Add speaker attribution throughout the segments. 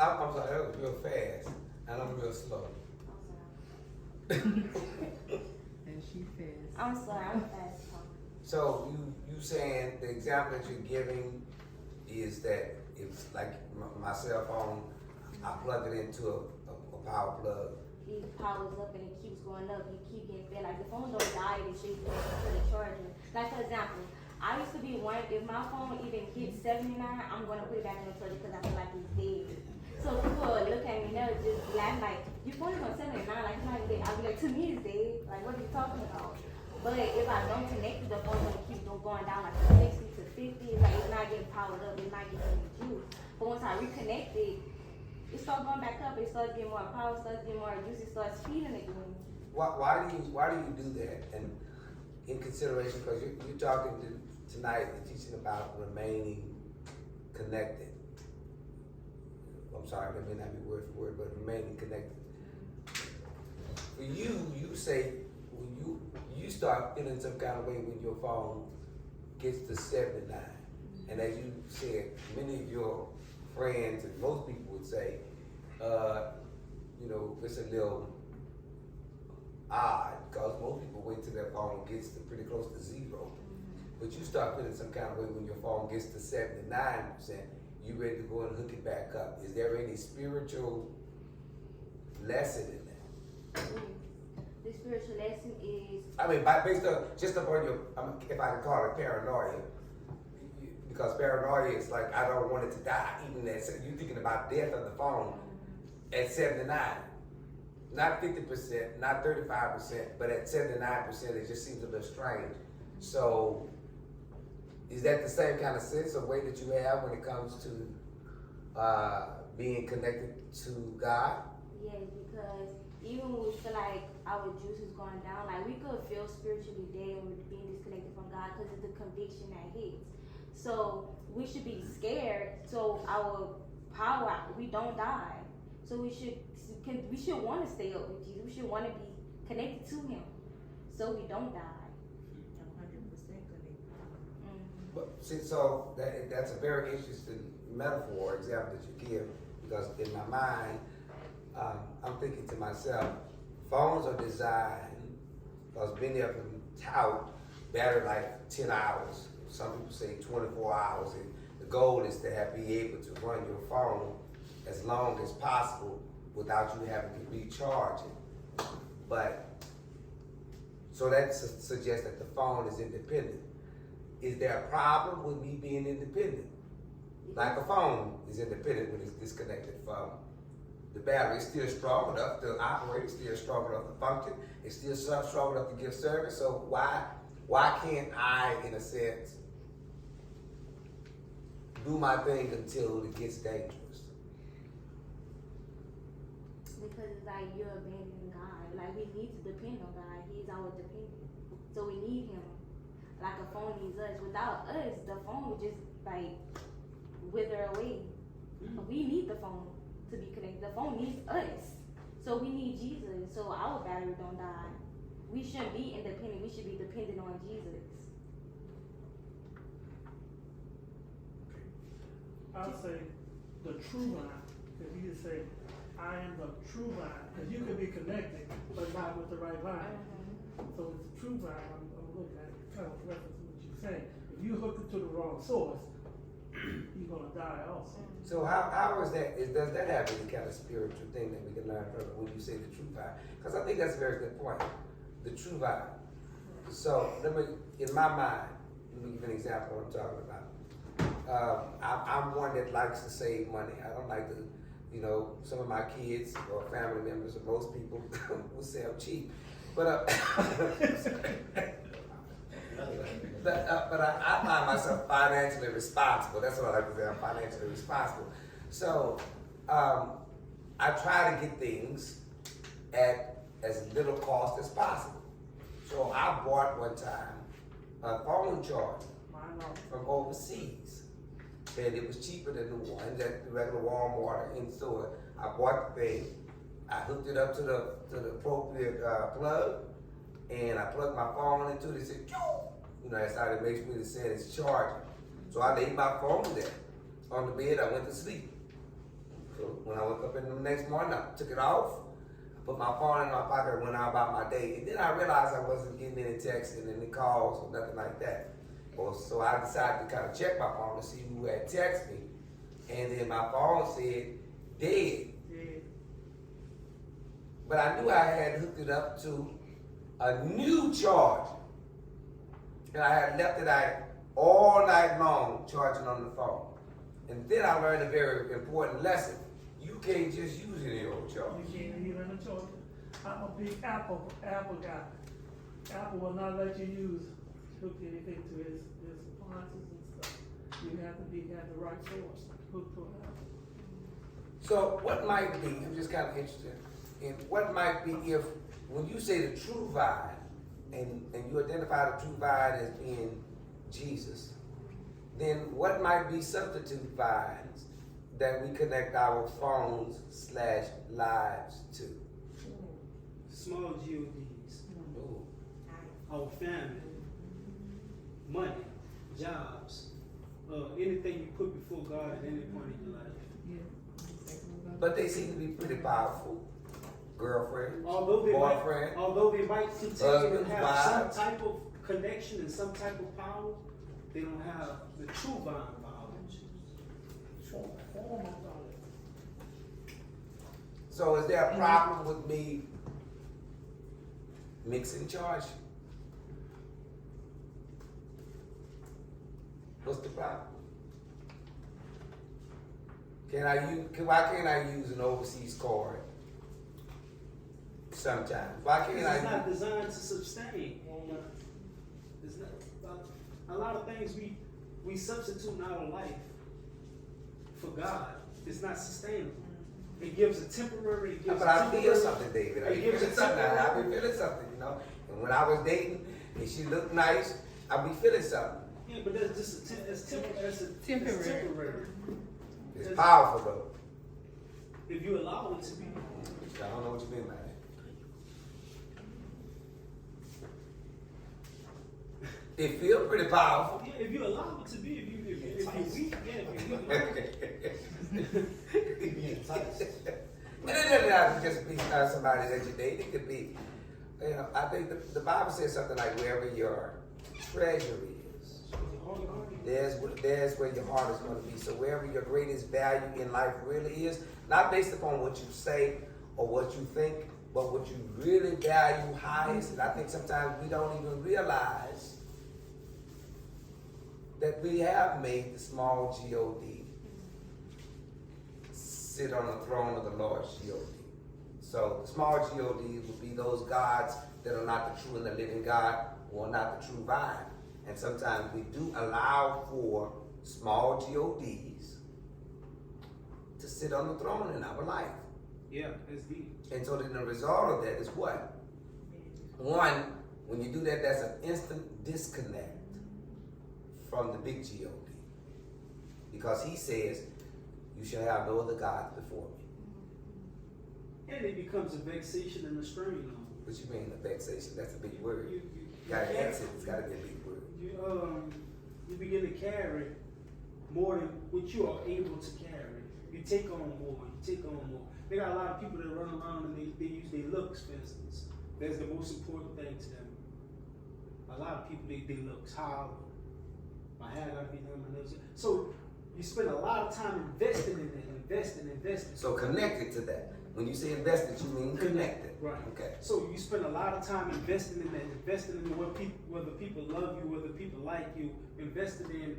Speaker 1: I'm sorry, that was real fast, and I'm real slow.
Speaker 2: And she fast.
Speaker 3: I'm sorry, I'm fast talking.
Speaker 1: So you saying the example that you're giving is that it's like my cell phone, I plug it into a power plug.
Speaker 3: It powers up and it keeps going up. You keep getting fed. Like the phone don't die, it should go to the charger. Like for example, I used to be one, if my phone even hits 79, I'm gonna put it back in the charger because I feel like it's dead. So people will look at me, they'll just laugh like, your phone is on 79, like it's not even dead. I'll be like, to me it's dead. Like what are you talking about? But if I don't connect it, the phone gonna keep going down like from 60 to 50. It's like it's not getting powered up, it's not getting any juice. But once I reconnect it, it starts going back up, it starts getting more power, starts getting more juice, it starts feeding again.
Speaker 1: Why do you do that? And in consideration, because you're talking tonight, you're teaching about remaining connected. I'm sorry, that may not be word for word, but remaining connected. For you say when you start feeling some kind of way when your phone gets to 79, and as you said, many of your friends and most people would say, it's a little odd because most people wait till their phone gets to pretty close to 0. But you start feeling some kind of way when your phone gets to 79%, you ready to go and hook it back up. Is there any spiritual lesson in that?
Speaker 3: The spiritual lesson is,
Speaker 1: I mean, based on just upon your, if I can call it paranoia, because paranoia is like, I don't want it to die. Even at, you're thinking about death on the phone at 79. Not 50%, not 35%, but at 79%, it just seems a little strange. So, is that the same kind of sense or way that you have when it comes to being connected to God?
Speaker 3: yes, because even when we feel like our juice is going down, like we could feel spiritually dead when we're being disconnected from God because of the conviction that hits. So we should be scared so our power, we don't die. So we should want to stay up with Jesus. We should want to be connected to Him so we don't die.
Speaker 2: 100% connected.
Speaker 1: But see, so that's a very interesting metaphor, example that you give, because in my mind, I'm thinking to myself, phones are designed, because many of them tout battery life 10 hours. Some people say 24 hours, and the goal is to be able to run your phone as long as possible without you having to recharge it. But, so that suggests that the phone is independent. Is there a problem with me being independent? Like a phone is independent when it's disconnected from the battery. It's still strong enough to operate, it's still strong enough to function, it's still strong enough to give service. So why can't I, in a sense, do my thing until it gets dangerous?
Speaker 3: Because it's like you're abandoning God. Like we need to depend on God. He's our dependent. So we need Him. Like a phone needs us. Without us, the phone would just like wither away. We need the phone to be connected. The phone needs us. So we need Jesus. So our battery don't die. We shouldn't be independent. We should be dependent on Jesus.
Speaker 4: I'll say the true vine. If you just say, I am the true vine, because you could be connected, but not with the right vine. So it's the true vine. I'm looking at it, kind of reference to what you're saying. If you hook it to the wrong source, you're gonna die also.
Speaker 1: So how is that? Does that have any kind of spiritual thing that we can learn from it when you say the true vine? Because I think that's a very good point. The true vine. So in my mind, let me give you an example of what I'm talking about. I'm one that likes to save money. I don't like to, some of my kids or family members or most people will say I'm cheap. But I find myself financially responsible. That's what I like to say. I'm financially responsible. So I try to get things at as little cost as possible. So I bought one time a phone charger from overseas, and it was cheaper than the ones at the regular Walmart in store. I bought the thing. I hooked it up to the appropriate plug, and I plugged my phone into it. It said, that's how it makes me to say it's charging. So I laid my phone there on the bed. I went to sleep. So when I woke up in the next morning, I took it off. I put my phone in my pocket and went out about my day. And then I realized I wasn't getting any texts and any calls or nothing like that. Well, so I decided to kind of check my phone to see who had texted me. And then my phone said dead.
Speaker 4: Yeah.
Speaker 1: But I knew I had hooked it up to a new charger. And I had left it out all night long charging on the phone. And then I learned a very important lesson. You can't just use any old charger.
Speaker 4: You can't even in the charger. I'm a big Apple guy. Apple will not let you hook anything to his appliances and stuff. You have to have the right source hooked to an Apple.
Speaker 1: So what might be, I'm just kind of interested in what might be if, when you say the true vine, and you identify the true vine as being Jesus, then what might be substitute vines that we connect our phones/lives to?
Speaker 5: Small GODs,
Speaker 1: Ooh.
Speaker 5: our family, money, jobs, anything you put before God at any point in your life.
Speaker 2: Yeah. Exactly what I'm-
Speaker 1: But they seem to be pretty powerful. Girlfriend,
Speaker 5: Although they
Speaker 1: boyfriend,
Speaker 5: might continue to
Speaker 1: husband,
Speaker 5: have
Speaker 1: wife.
Speaker 5: some type of connection and some type of power, they don't have the true vine power.
Speaker 4: Form of knowledge.
Speaker 1: So is there a problem with me mixing charge? What's the problem? Why can't I use an overseas card? Sometimes. Why can't
Speaker 5: It's not
Speaker 1: I?
Speaker 5: designed to sustain. It's not, a lot of things we substitute in our life for God. It's not sustainable. It gives a temporary. It gives
Speaker 1: But
Speaker 5: a
Speaker 1: I feel
Speaker 5: temporary-
Speaker 1: something, David. I
Speaker 5: it
Speaker 1: be
Speaker 5: gives
Speaker 1: feeling
Speaker 5: a
Speaker 1: something.
Speaker 5: temporary-
Speaker 1: I be feeling something, you know. And when I was dating and she looked nice, I be feeling something.
Speaker 5: Yeah, but that's just it's temporary. It's
Speaker 2: Temporary.
Speaker 5: temporary.
Speaker 1: It's powerful though.
Speaker 5: If you allow it to be.
Speaker 1: I don't know what you mean by that. It feel pretty powerful.
Speaker 5: Yeah, if you allow it to be, if you're weak, yeah, if you're weak.
Speaker 1: And it doesn't have to just be somebody that you date. It could be, you know, I think the Bible says something like wherever your treasury is, there's where your heart is going to be. So wherever your greatest value in life really is, not based upon what you say or what you think, but what you really value highest. And I think sometimes we don't even realize that we have made the small G-O-D sit on the throne of the Lord G-O-D. So the small G-O-D would be those gods that are not the true and the living God, or not the true vine. And sometimes we do allow for small G-O-Ds to sit on the throne in our life.
Speaker 5: Yeah, that's deep.
Speaker 1: And so then the result of that is what? One, when you do that, that's an instant disconnect from the big G-O-D. Because he says, you shall have no other gods before me.
Speaker 5: And it becomes a vexation and a strain on
Speaker 1: What you mean, a vexation? That's a big
Speaker 5: you.
Speaker 1: word.
Speaker 5: You
Speaker 1: Gotta
Speaker 5: carry-
Speaker 1: exit, it's gotta be a big word.
Speaker 5: you begin to carry more than what you are able to carry. You take on more, you take on more. They got a lot of people that run around and they use their looks, for instance. That's the most important thing to them. A lot of people, they looks, how my hair gotta be done, my nails. So you spend a lot of time investing in it, investing.
Speaker 1: So connected to that. When you say invested, you mean connected.
Speaker 5: Right.
Speaker 1: Okay.
Speaker 5: So you spend a lot of time investing in that, investing in whether people love you, whether people like you, investing in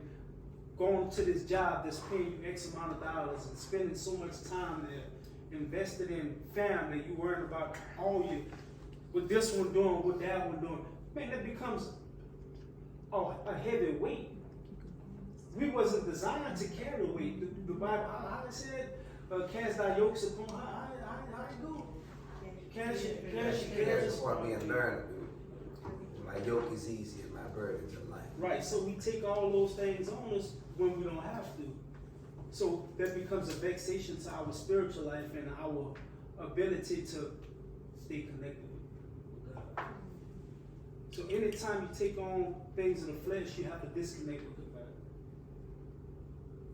Speaker 5: going to this job that's paying you X amount of dollars and spending so much time there, invested in family, you worrying about what this one doing, what that one doing. Man, that becomes a heavy weight. We wasn't designed to carry weight. The Bible, how it said, cast thy yokes upon, how it go? Cast your
Speaker 1: That's
Speaker 5: cares.
Speaker 1: what being learned. My yoke is easy and my burdens are light.
Speaker 5: Right, so we take all those things on us when we don't have to. So that becomes a vexation to our spiritual life and our ability to stay connected with God. So anytime you take on things in the flesh, you have to disconnect with God.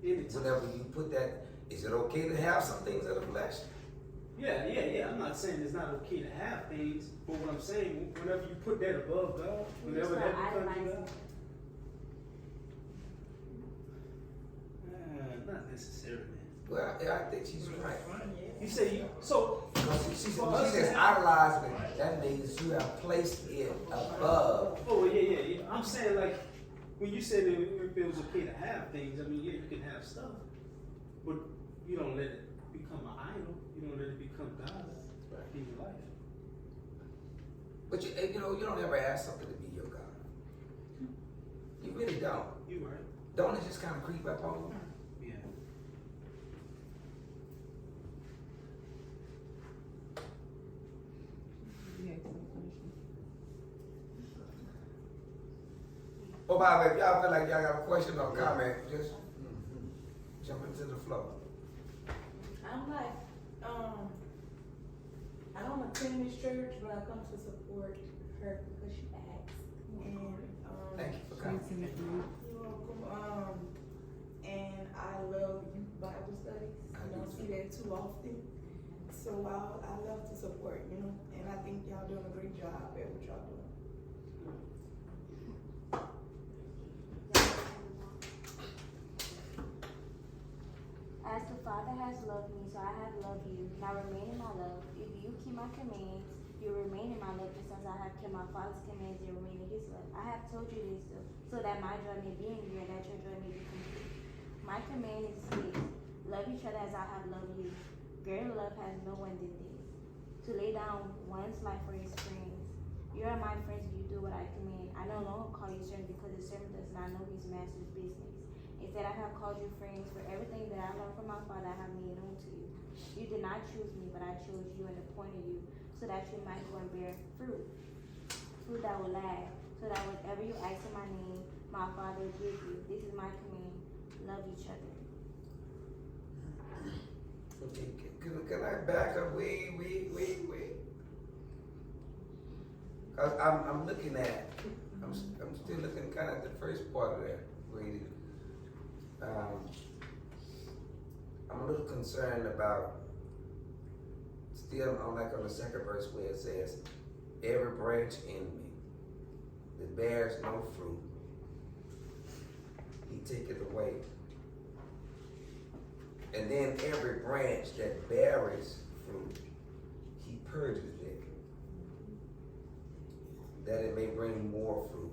Speaker 5: Anytime.
Speaker 1: Whenever you put that, Is it okay to have some things of the flesh?
Speaker 5: Yeah. I'm not saying it's not okay to have things, but what I'm saying, whenever you put that above God,
Speaker 3: You
Speaker 5: whenever
Speaker 3: start
Speaker 5: that becomes
Speaker 3: idolizing
Speaker 5: God,
Speaker 3: it.
Speaker 5: not necessarily.
Speaker 1: Well, yeah, I think she's right.
Speaker 5: You say you, so,
Speaker 1: Because she
Speaker 5: For
Speaker 1: said,
Speaker 5: us
Speaker 1: she
Speaker 5: to
Speaker 1: just
Speaker 5: have-
Speaker 1: idolizing it. That means you have placed it above.
Speaker 5: oh, yeah. I'm saying like, when you said that if it was okay to have things, I mean, yeah, you can have stuff, but you don't let it become an idol. You don't let it become God in your life.
Speaker 1: But you know, you don't ever ask something to be your God. You really don't.
Speaker 5: You right.
Speaker 1: Don't it just kind of creep up on you?
Speaker 5: Yeah.
Speaker 2: You asked some questions.
Speaker 1: Oh, by the way, if y'all feel like y'all got a question or comment, just jump into the flow.
Speaker 6: I'm like, I don't attend this church, but I come to support her because she asked. And,
Speaker 1: Thank you for coming.
Speaker 2: Thanks, Timothy.
Speaker 6: you're welcome. And I love youth Bible studies.
Speaker 1: I
Speaker 6: You don't
Speaker 1: do
Speaker 6: see that too often. So I love to support, you know, and I think y'all doing a great job at what y'all doing.
Speaker 3: As the Father has loved me, so I have loved you. Now remain in my love. If you keep my commands, you remain in my love, just as I have kept my Father's commands and remain in his love. I have told you this, so that my joy may be in you and that your joy may be complete. My command is this: love each other as I have loved you. Greater love has no one than this, to lay down one's life for his friends. You are my friends if you do what I command. I no longer call you servants because the servant does not know his master's business. Instead, I have called you friends, for everything that I learned from my Father I have made known to you. You did not choose me, but I chose you and appointed you, so that you might go and bear fruit that will last, so that whatever you ask in my name, my Father will give you. This is my command: love each other.
Speaker 1: Okay, can I back up? Wait. Cause I'm looking at, I'm still looking kind of at the first part of that. Wait. I'm a little concerned about, still on like on the second verse where it says, every branch in me that bears no fruit, he taketh away. And then every branch that bears fruit, he purges it, that it may bring more fruit.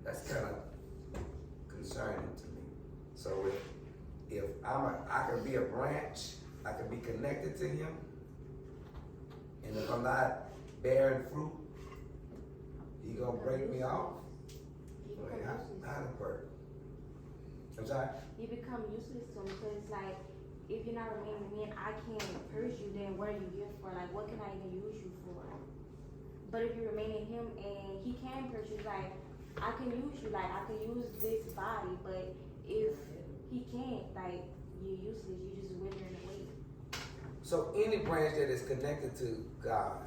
Speaker 1: That's kind of concerning to me. So if I can be a branch, I can be connected to him, and if I'm not bearing fruit, he gonna break me off.
Speaker 3: You
Speaker 1: Wait,
Speaker 3: become
Speaker 1: how
Speaker 3: useless.
Speaker 1: does it work? I'm sorry?
Speaker 3: You become useless to him, because it's like, if you're not remaining with me and I can't purge you, then what are you here for? Like, what can I even use you for? But if you remain in him and he can purge you, like, I can use you, like, I can use this body, but if he can't, like, you're useless, you're just withering away.
Speaker 1: So any branch that is connected to God,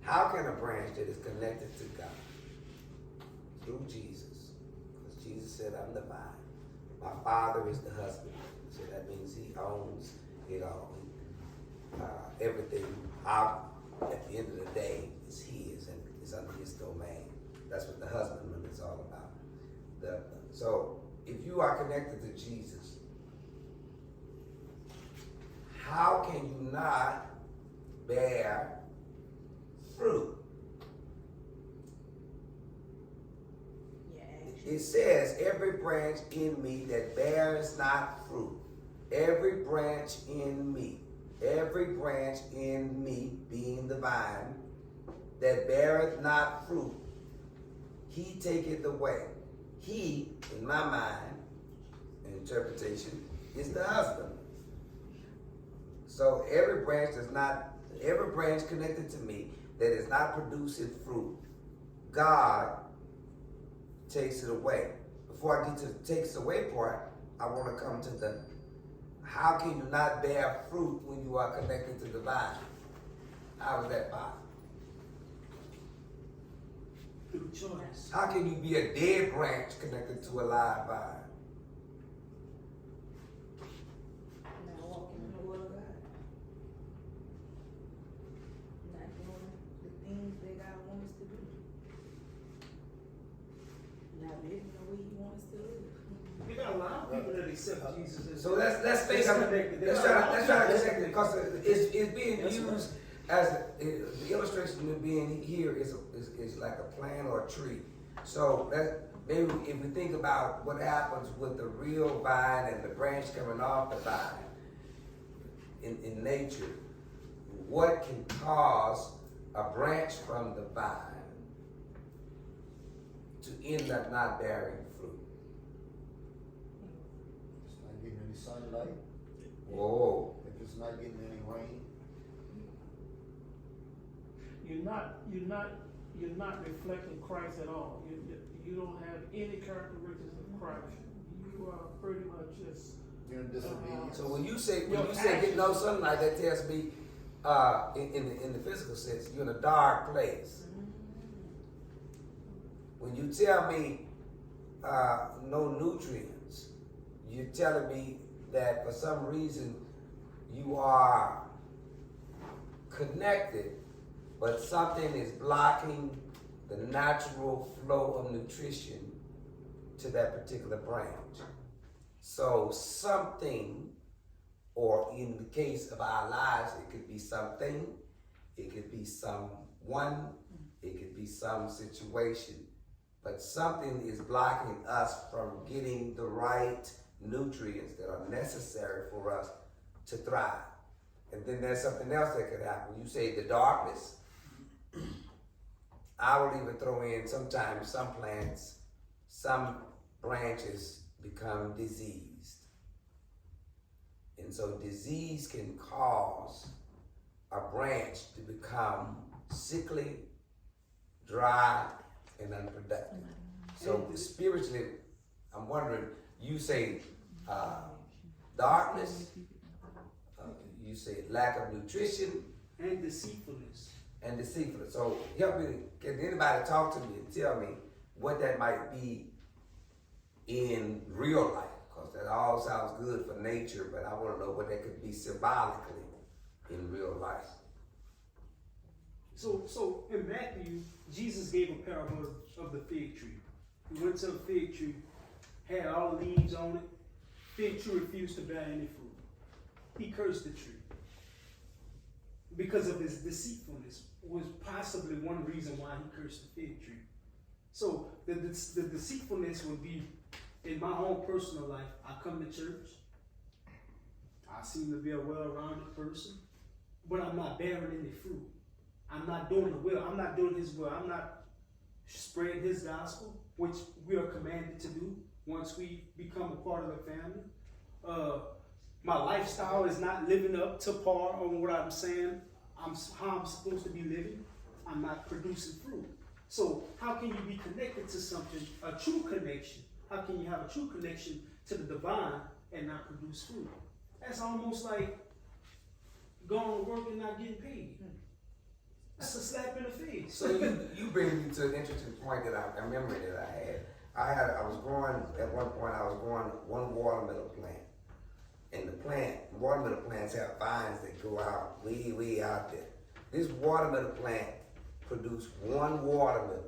Speaker 1: how can a branch that is connected to God? Through Jesus. Because Jesus said, I'm the vine. My Father is the husband. So that means he owns it all. Everything at the end of the day is his and is under his domain. That's what the husbandman is all about. So if you are connected to Jesus, how can you not bear fruit? It says, every branch in me that bears not fruit. Every branch in me. Every branch in me, being the vine, that beareth not fruit, he taketh away. He, in my mind, interpretation, is the husband. So every branch connected to me that is not producing fruit, God takes it away. Before I get to the takes away part, I want to come to the, how can you not bear fruit when you are connected to the vine? How is that possible?
Speaker 5: Through choice.
Speaker 1: How can you be a dead branch connected to a live vine?
Speaker 6: living the way he wants us to live.
Speaker 5: You got a lot of people that accept Jesus as
Speaker 1: So let's think of
Speaker 5: disconnected.
Speaker 1: let's try to connect it because it's being used as the illustration of being here is like a plant or a tree. So that maybe if we think about what happens with the real vine and the branch coming off the vine in nature, what can cause a branch from the vine to end up not bearing fruit?
Speaker 7: It's not getting any sunlight,
Speaker 1: Whoa.
Speaker 7: if it's not getting any rain.
Speaker 4: You're not reflecting Christ at all. You don't have any characteristics of Christ. You are pretty much just.
Speaker 7: You're in disobedience.
Speaker 1: So when you say
Speaker 4: Your
Speaker 1: get no sunlight, that tells me in the physical sense you're in a dark place. When you tell me no nutrients, you're telling me that for some reason you are connected, but something is blocking the natural flow of nutrition to that particular branch. So something, or in the case of our lives, it could be something, it could be someone, it could be some situation, but something is blocking us from getting the right nutrients that are necessary for us to thrive. And then there's something else that could happen. You say the darkness. I will even throw in sometimes some plants, some branches become diseased. And so disease can cause a branch to become sickly, dry, and unproductive. So spiritually, I'm wondering, you say darkness, you say lack of nutrition,
Speaker 5: And deceitfulness.
Speaker 1: and deceitfulness. So help me, can anybody talk to me and tell me what that might be in real life? Because that all sounds good for nature, but I want to know what that could be symbolically in real life.
Speaker 5: So in Matthew, Jesus gave a parable of the fig tree. He went to a fig tree, had all the leaves on it. Fig tree refused to bear any fruit. He cursed the tree because of his deceitfulness. Was possibly one reason why he cursed the fig tree. So the deceitfulness would be in my own personal life. I come to church. I seem to be a well-rounded person, but I'm not bearing any fruit. I'm not doing the will. I'm not doing his will. I'm not spreading his gospel, which we are commanded to do once we become a part of the family. My lifestyle is not living up to par on what I'm saying. How I'm supposed to be living. I'm not producing fruit. So how can you be connected to something, a true connection? How can you have a true connection to the divine and not produce fruit? That's almost like going to work and not getting paid. That's a slap in the face.
Speaker 1: So you bring me to an interesting point that I remember that I was growing, at one point I was growing one watermelon plant. And the watermelon plants have vines that go out, way out there. This watermelon plant produced one watermelon.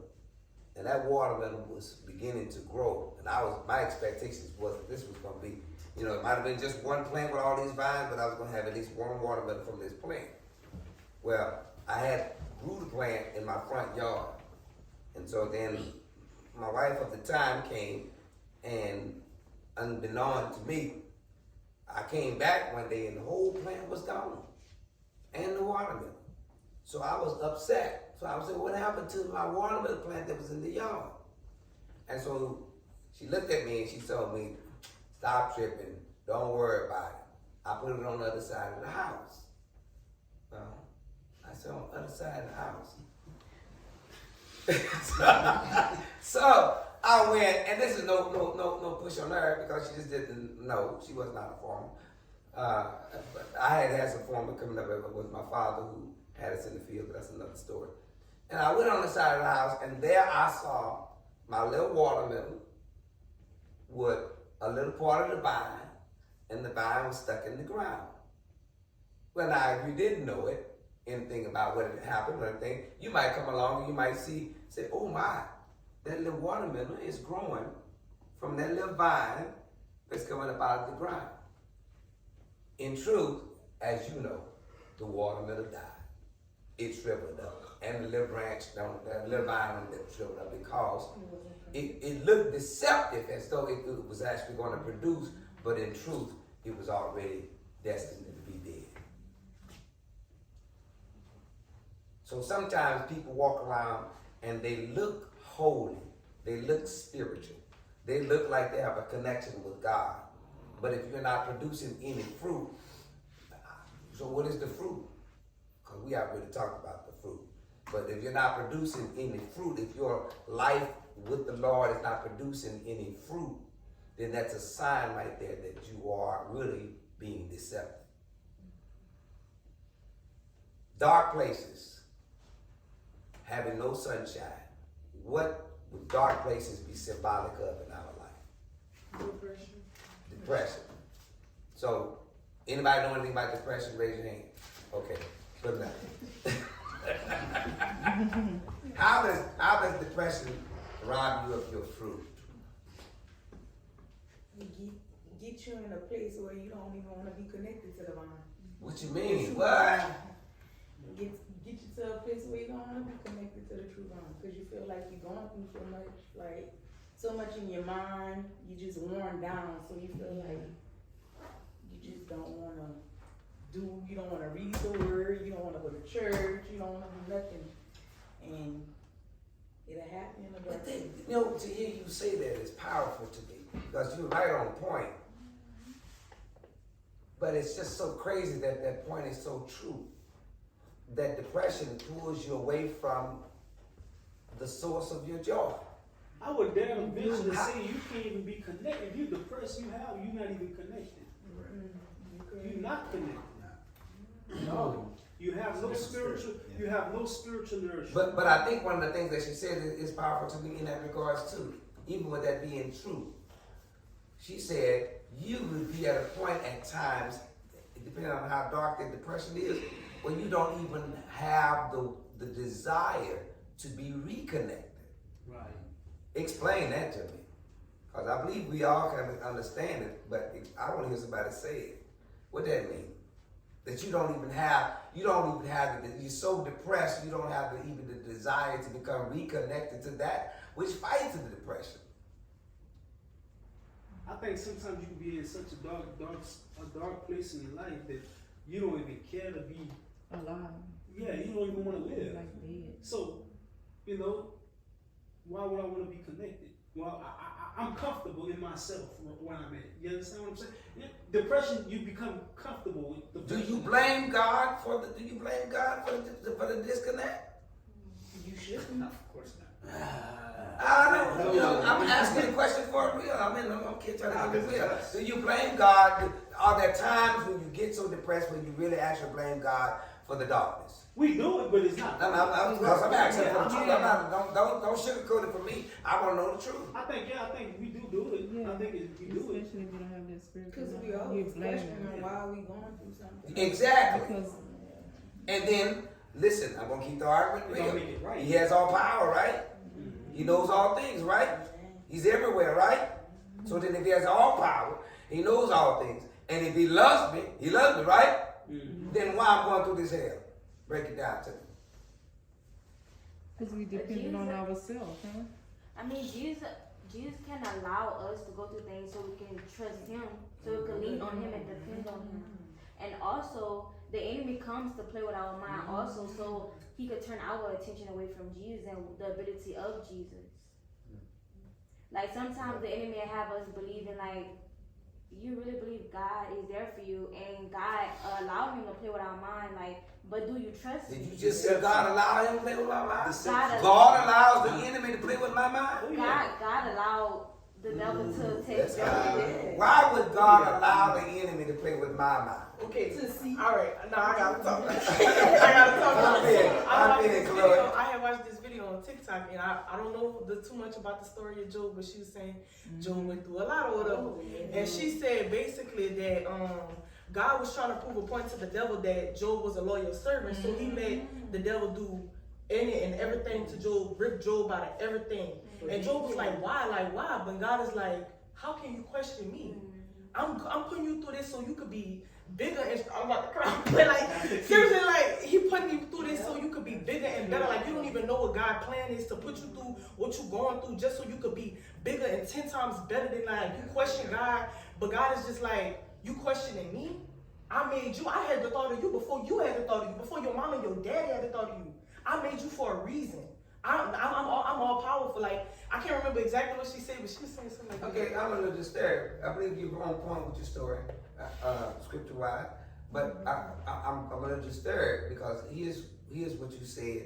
Speaker 1: And that watermelon was beginning to grow. And my expectations was that this was gonna be, it might have been just one plant with all these vines, but I was gonna have at least one watermelon from this plant. Well, I had grew the plant in my front yard. And so then my wife at the time came, and unbeknownst to me, I came back one day and the whole plant was gone. And the watermelon. So I was upset. So I was saying, what happened to my watermelon plant that was in the yard? And so she looked at me and she told me, stop tripping, don't worry about it. I put it on the other side of the house. I said, on the other side of the house. So I went, and this is no push on her because she just didn't know. She was not a farmer. But I had some farmer coming up with my father who had us in the field, but that's another story. And I went on the side of the house, and there I saw my little watermelon with a little part of the vine, and the vine was stuck in the ground. Well, now, if you didn't know anything about what had happened or anything, you might come along and you might say, oh my, that little watermelon is growing from that little vine that's coming up out of the ground. In truth, as you know, the watermelon died. It shriveled up. And the little branch, the little vine on it shriveled up because it looked deceptive as though it was actually going to produce, but in truth, it was already destined to be dead. So sometimes people walk around and they look holy, they look spiritual, they look like they have a connection with God. But if you're not producing any fruit, so what is the fruit? Because we already talked about the fruit. But if you're not producing any fruit, if your life with the Lord is not producing any fruit, then that's a sign right there that you are really being deceptive. Dark places, having no sunshine. What would dark places be symbolic of in our life? Depression. So, anybody know anything about depression? Raise your hand. Okay, good enough. How does depression rob you of your fruit?
Speaker 6: Get you in a place where you don't even want to be connected to the vine.
Speaker 1: What you mean? What?
Speaker 6: Get you to a place where you don't want to be connected to the true vine because you feel like you're going through so much in your mind. You just worn down, so you feel like you just don't want to you don't want to read the word, you don't want to go to church, you don't want to do nothing, and it'll happen in the dark.
Speaker 1: To hear you say that is powerful to me because you're right on point. But it's just so crazy that that point is so true. That depression pulls you away from the source of your joy.
Speaker 5: I would dare to venture to say you can't even be connected. If you're depressed, you're not even connected. You're not connected. No. You have no spiritual. You have no spiritual nourishment.
Speaker 1: But I think one of the things that she said is powerful to me in that regards too. Even with that being true, she said you would be at a point at times, depending on how dark the depression is, when you don't even have the desire to be reconnected.
Speaker 5: Right.
Speaker 1: Explain that to me, because I believe we all can understand it, but I want to hear somebody say it. What that mean? That you don't even have it. You're so depressed, you don't have even the desire to become reconnected to that, which fights the depression.
Speaker 5: I think sometimes you can be in such a dark place in your life that you don't even care to be
Speaker 2: alive.
Speaker 5: Yeah, you don't even want to live.
Speaker 2: Like dead.
Speaker 5: So, why would I want to be connected? Well, I'm comfortable in myself where I'm at. You understand what I'm saying? Depression, you become comfortable with depression.
Speaker 1: Do you blame God for the disconnect?
Speaker 6: You shouldn't.
Speaker 5: Of course not.
Speaker 1: I don't know. I'm asking a question for real. I'm trying to keep it real. Do you blame God? Are there times when you get so depressed when you really actually blame God for the darkness?
Speaker 5: We do it, but it's not.
Speaker 1: I'm asking for the truth. Don't sugarcoat it for me. I want to know the truth.
Speaker 5: I think we do it.
Speaker 2: Yeah.
Speaker 5: I think we do it.
Speaker 2: Especially if you don't have that spiritual.
Speaker 6: Because we
Speaker 2: knowledge,
Speaker 6: always
Speaker 2: you blame
Speaker 6: questioning
Speaker 2: them.
Speaker 6: why we going through something.
Speaker 1: Exactly.
Speaker 2: Because
Speaker 1: And then, listen, I'm going to keep the argument
Speaker 5: We're gonna
Speaker 1: real.
Speaker 5: make it right.
Speaker 1: He has all power, right? He knows all things, right? He's everywhere, right? So then if he has all power, he knows all things. And if he loves me, right? Then why I'm going through this hell? Break it down to me.
Speaker 2: we depend on ourselves, huh?
Speaker 3: I mean, Jesus can allow us to go through things so we can trust Him, so we can lean on Him and depend on Him. And also, the enemy comes to play with our mind also, so he could turn our attention away from Jesus and the ability of Jesus. Like sometimes the enemy have us believing like, you really believe God is there for you, and God allowed him to play with our mind, like, but do you trust
Speaker 1: Did
Speaker 3: me?
Speaker 1: you just say God allowed him to play with my mind?
Speaker 3: God
Speaker 1: God allows the enemy to play with my mind?
Speaker 3: God allowed the devil to take
Speaker 1: That's
Speaker 3: over.
Speaker 1: Why would God allow the enemy to play with my mind?
Speaker 8: Okay,
Speaker 6: To see.
Speaker 8: all right. Now I gotta talk. I gotta talk.
Speaker 1: Chloe.
Speaker 8: I had watched this video on TikTok, and I don't know too much about the story of Job, but she was saying Job went through a lot or whatever, and she said basically that God was trying to prove a point to the devil that Job was a loyal servant, so he made the devil do in it and everything to Job, ripped Job out of everything. And Job was like, why? Like, why? But God is like, how can you question me? I'm putting you through this so you could be bigger and I'm about to cry. But like seriously, like he putting you through this so you could be bigger and better. Like you don't even know what God's plan is to put you through what you're going through just so you could be bigger and 10 times better than like you question God, but God is just like, you questioning me? I made you. I had the thought of you before you had the thought of you, before your mom and your daddy had the thought of you. I made you for a reason. I'm all powerful. Like I can't remember exactly what she said, but she was saying something like
Speaker 1: Okay, I'm a little disturbed. I believe you're on point with your story, scripture wise, but I'm a little disturbed because here's what you said,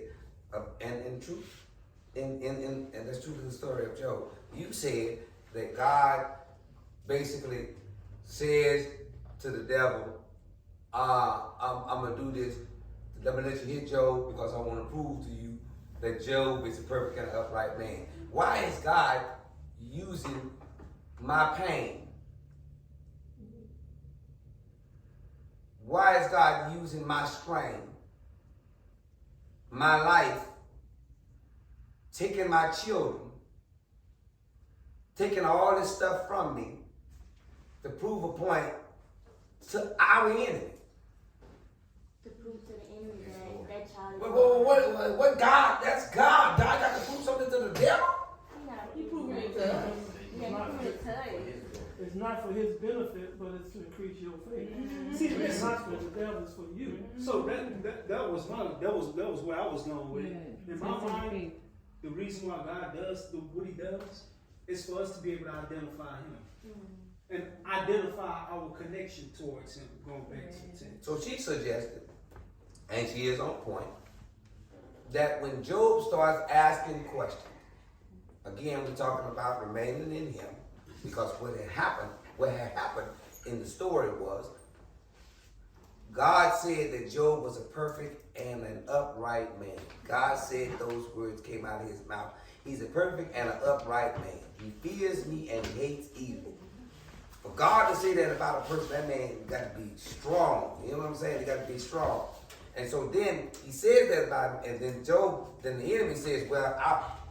Speaker 1: and in truth, and that's true to the story of Job. You said that God basically says to the devil, I'm gonna do this. Let me let you hit Job because I want to prove to you that Job is a perfect and upright man. Why is God using my pain? Why is God using my strain, my life, taking my children, taking all this stuff from me to prove a point to our enemy?
Speaker 3: To prove to the enemy that child is
Speaker 1: What God? That's God. God got to prove something to the devil?
Speaker 3: He proving it to us. Yeah, he proving it to us.
Speaker 4: It's not for his benefit, but it's to increase your faith.
Speaker 5: See,
Speaker 4: It's
Speaker 5: listen.
Speaker 4: not for the devil, it's for you.
Speaker 5: So that was where I was going with it. In my mind, the reason why God does what he does is for us to be able to identify him. And identify our connection towards him, going back to the 10.
Speaker 1: So she suggested, and she is on point, that when Job starts asking questions, again, we're talking about remaining in him, because what had happened in the story was, God said that Job was a perfect and an upright man. God said those words came out of his mouth. He's a perfect and an upright man. He fears me and he hates evil. For God to say that about a person, that man got to be strong. You know what I'm saying? He got to be strong. And so then he says that about him, and then then the enemy says, well,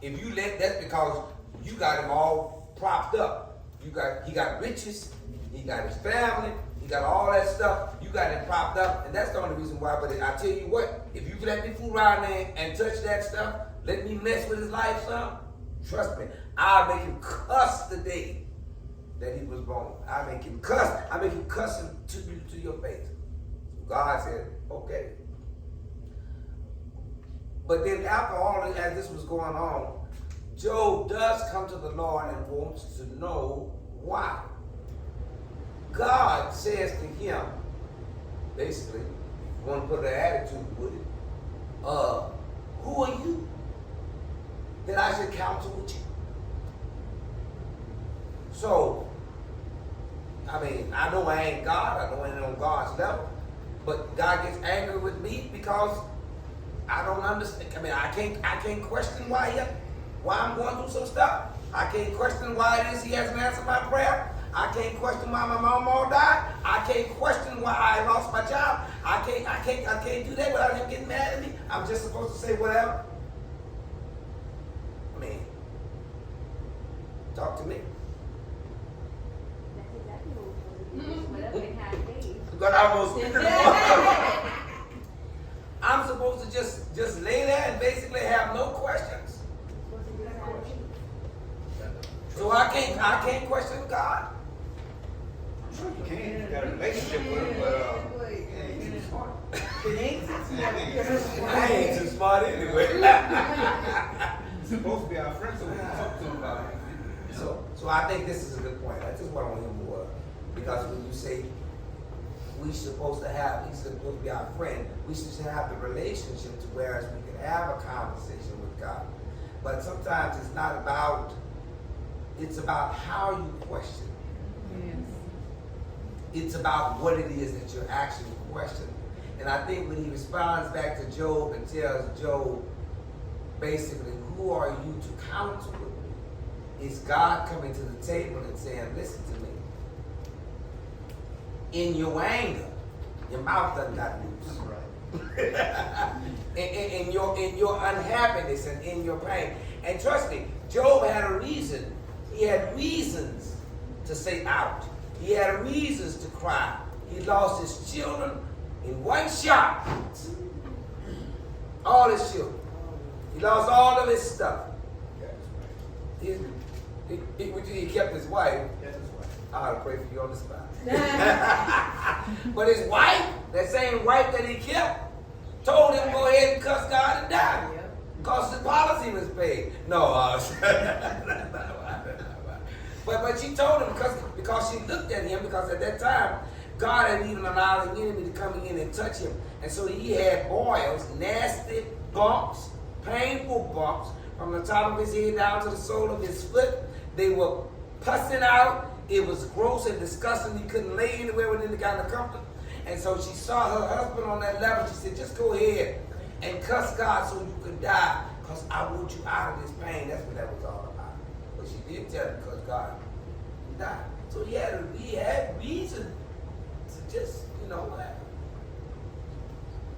Speaker 1: if you let, that's because you got him all propped up. He got riches, he got his family, he got all that stuff. You got him propped up, and that's the only reason why. But I tell you what, if you let me fool around there and touch that stuff, let me mess with his life, son, trust me, I'll make him cuss the day that he was born. I make him cuss him to your face. So God said, okay. But then after all, as this was going on, Job does come to the Lord and wants to know why. God says to him, basically, if you want to put an attitude with it, who are you that I should counsel with you? So, I mean, I know I ain't God, I know I ain't on God's level, but God gets angry with me because I don't understand. I mean, I can't question why I'm going through some stuff. I can't question why it is he hasn't answered my prayer. I can't question why my mom all died. I can't question why I lost my job. I can't do that without him getting mad at me. I'm just supposed to say whatever. I mean, talk to me.
Speaker 3: That's exactly what we're supposed to do. Whatever and have faith.
Speaker 1: But I'm supposed to just lay there and basically have no questions.
Speaker 3: Supposed to just have faith.
Speaker 1: So I can't question God.
Speaker 7: Sure you can. You got a relationship with him, but
Speaker 1: I ain't too smart.
Speaker 7: I
Speaker 1: I ain't too smart anyway.
Speaker 7: He's supposed to be our friend, so we can talk to him about it.
Speaker 1: So I think this is a good point. That's just what I want him more. Because when you say he's supposed to be our friend, we should have the relationship to whereas we can have a conversation with God. But sometimes it's not about, it's about how you question.
Speaker 2: Yes.
Speaker 1: It's about what it is that you're actually questioning. And I think when he responds back to Job and tells Job, basically, who are you to counsel with me? Is God coming to the table and saying, listen to me. In your anger, your mouth doesn't got loose.
Speaker 7: Right.
Speaker 1: in your unhappiness and in your pain. And trust me, Job had a reason. He had reasons to say out. He had reasons to cry. He lost his children in one shot. All his children. He lost all of his stuff. He kept his wife. I'll pray for you on the spot. But his wife, that same wife that he kept, told him go ahead and cuss God and die. Because the policy was paid. No, but she told him because she looked at him, because at that time, God had even allowed the enemy to come in and touch him. And so he had boils, nasty bumps, painful bumps, from the top of his head down to the sole of his foot. They were pussing out. It was gross and disgusting. He couldn't lay anywhere with any kind of comfort. And so she saw her husband on that level. She said, just go ahead and cuss God so you could die, because I want you out of this pain. That's what that was all about. But she did tell him, because God died. So he had reason to just, you know what,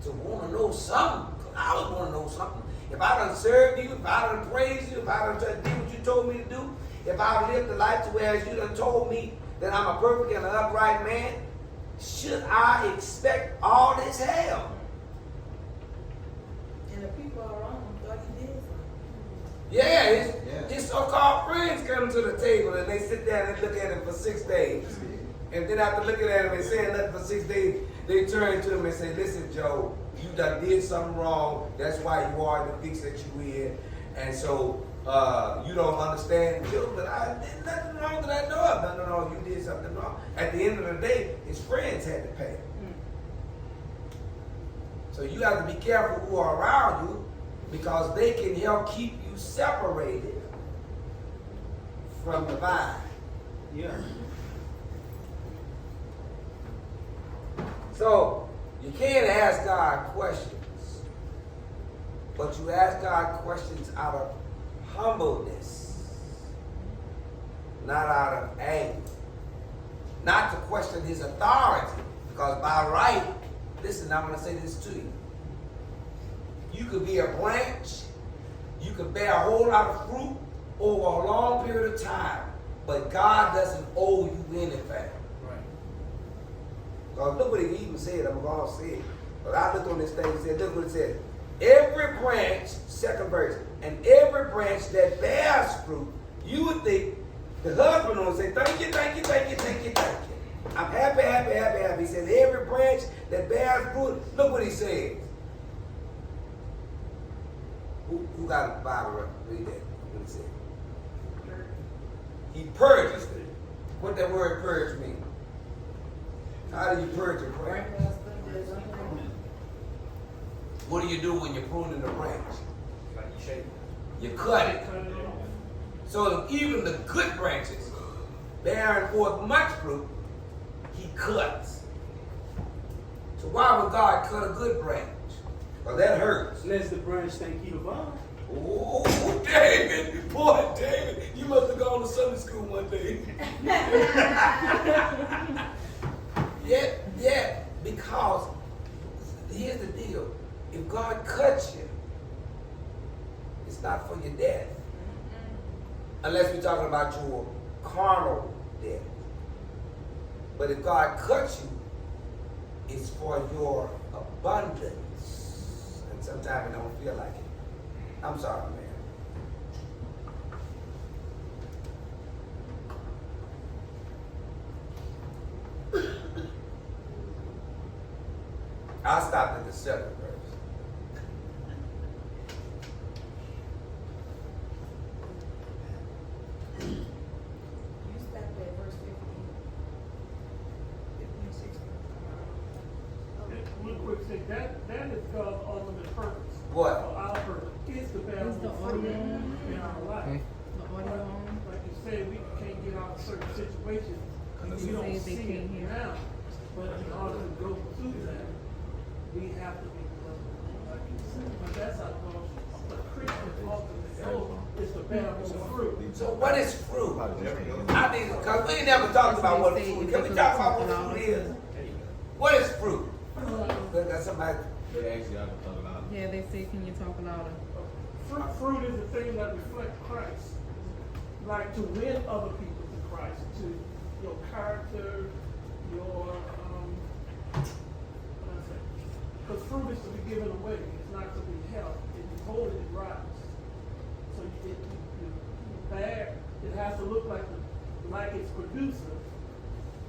Speaker 1: to want to know something. Because I would want to know something. If I done served you, if I done praised you, if I done did what you told me to do, if I lived the life to where you done told me that I'm a perfect and an upright man, should I expect all this hell?
Speaker 6: And the people around him thought he did something.
Speaker 1: Yeah, his so-called friends come to the table and they sit down and look at him for 6 days. And then after looking at him and saying nothing for 6 days, they turn to him and say, listen, Joe, you done did something wrong. That's why you are in the fix that you in. And so you don't understand, Joe, but I did nothing wrong that I know of. No, you did something wrong. At the end of the day, his friends had to pay. So you have to be careful who are around you, because they can help keep you separated from the vine.
Speaker 5: Yeah.
Speaker 1: So you can't ask God questions, but you ask God questions out of humbleness, not out of anger. Not to question his authority, because by right, listen, I'm going to say this to you. You could be a branch, you could bear a whole lot of fruit over a long period of time, but God doesn't owe you anything.
Speaker 5: Right.
Speaker 1: Because look what he even said, I'm going to say it. But I looked on this thing and said, look what it said. Every branch, second verse, and every branch that bears fruit, you would think the husband would say, thank you, thank you, thank you, thank you, thank you. I'm happy, happy, happy, happy. He said, every branch that bears fruit, look what he says. Who got a Bible? Read that. What he said. He purges it. What that word purge mean? How do you purge a branch? What do you do when you're pruning a branch?
Speaker 7: Like you shake.
Speaker 1: You cut it.
Speaker 4: Cut it off.
Speaker 1: So even the good branches bearing forth much fruit, he cuts. So why would God cut a good branch? Well, that hurts.
Speaker 5: Lest the branch think he the vine.
Speaker 1: Oh, David, boy, David, you must have gone to Sunday school one day. Yeah, because here's the deal. If God cuts you, it's not for your death. Unless we're talking about your carnal death. But if God cuts you, it's for your abundance. And sometimes it don't feel like it. I'm sorry, man. I stopped at the 7th verse.
Speaker 6: You stopped at verse 15. 15, 16.
Speaker 4: Real quick, say that is God's ultimate purpose.
Speaker 1: What?
Speaker 4: For our purpose is to bear
Speaker 2: Is the
Speaker 4: fruit
Speaker 2: audio
Speaker 4: in our life.
Speaker 2: The audio on?
Speaker 4: Like you said, we can't get out of certain situations because we
Speaker 2: They
Speaker 4: don't
Speaker 2: say they
Speaker 4: see
Speaker 2: can't
Speaker 4: it
Speaker 2: hear.
Speaker 4: now. But in order to go through that, we have to be like you said. But that's how the Christian's ultimate goal is to bear more fruit.
Speaker 1: So what is fruit? I mean, because we ain't never talked about what fruit is. Can we talk about what fruit is? What is fruit? That's somebody.
Speaker 7: Yeah, actually, I can talk about it.
Speaker 2: Yeah, they say, can you talk louder?
Speaker 4: Fruit is the thing that reflect Christ. Like to win other people to Christ, to your character, your because fruit is to be given away. It's not to be held. If you hold it, it rises. So you bad. It has to look like its producer,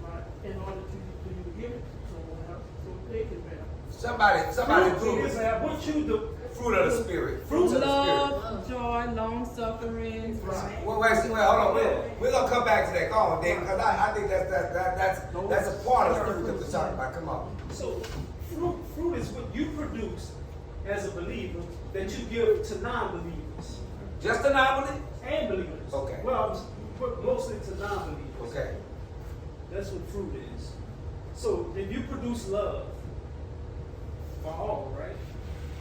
Speaker 4: right? In order to you to give it to someone else, so they can bear.
Speaker 1: Somebody
Speaker 4: Fruit
Speaker 1: prove
Speaker 4: is
Speaker 1: it.
Speaker 4: what you do.
Speaker 1: Fruit of the spirit. Fruits of the spirit.
Speaker 2: Love, joy, long suffering.
Speaker 4: Right.
Speaker 1: Well, hold on. We're gonna come back to that. Go on, Dan, because I think that's a part of the fruit that we're talking about. Come on.
Speaker 5: So fruit is what you produce as a believer that you give to non-believers
Speaker 1: Just an anomaly?
Speaker 5: and believers.
Speaker 1: Okay.
Speaker 5: Well, mostly to non-believers.
Speaker 1: Okay.
Speaker 5: That's what fruit is. So if you produce love for all, right?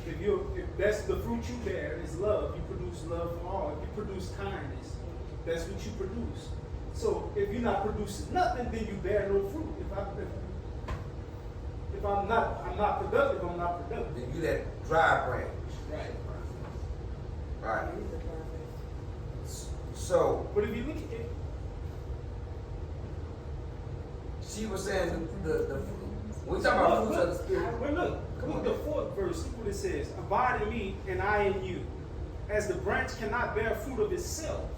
Speaker 5: If that's the fruit you bear is love, you produce love for all. If you produce kindness, that's what you produce. So if you're not producing nothing, then you bear no fruit. If I'm not productive, I'm not productive.
Speaker 1: Then you that dry branch.
Speaker 5: Right.
Speaker 1: Right. So
Speaker 5: But if you look at it,
Speaker 1: she was saying the we talking about fruits of the spirit.
Speaker 5: But look the fourth verse. Look what it says: "Abide in me, and I in you. As the branch cannot bear fruit of itself,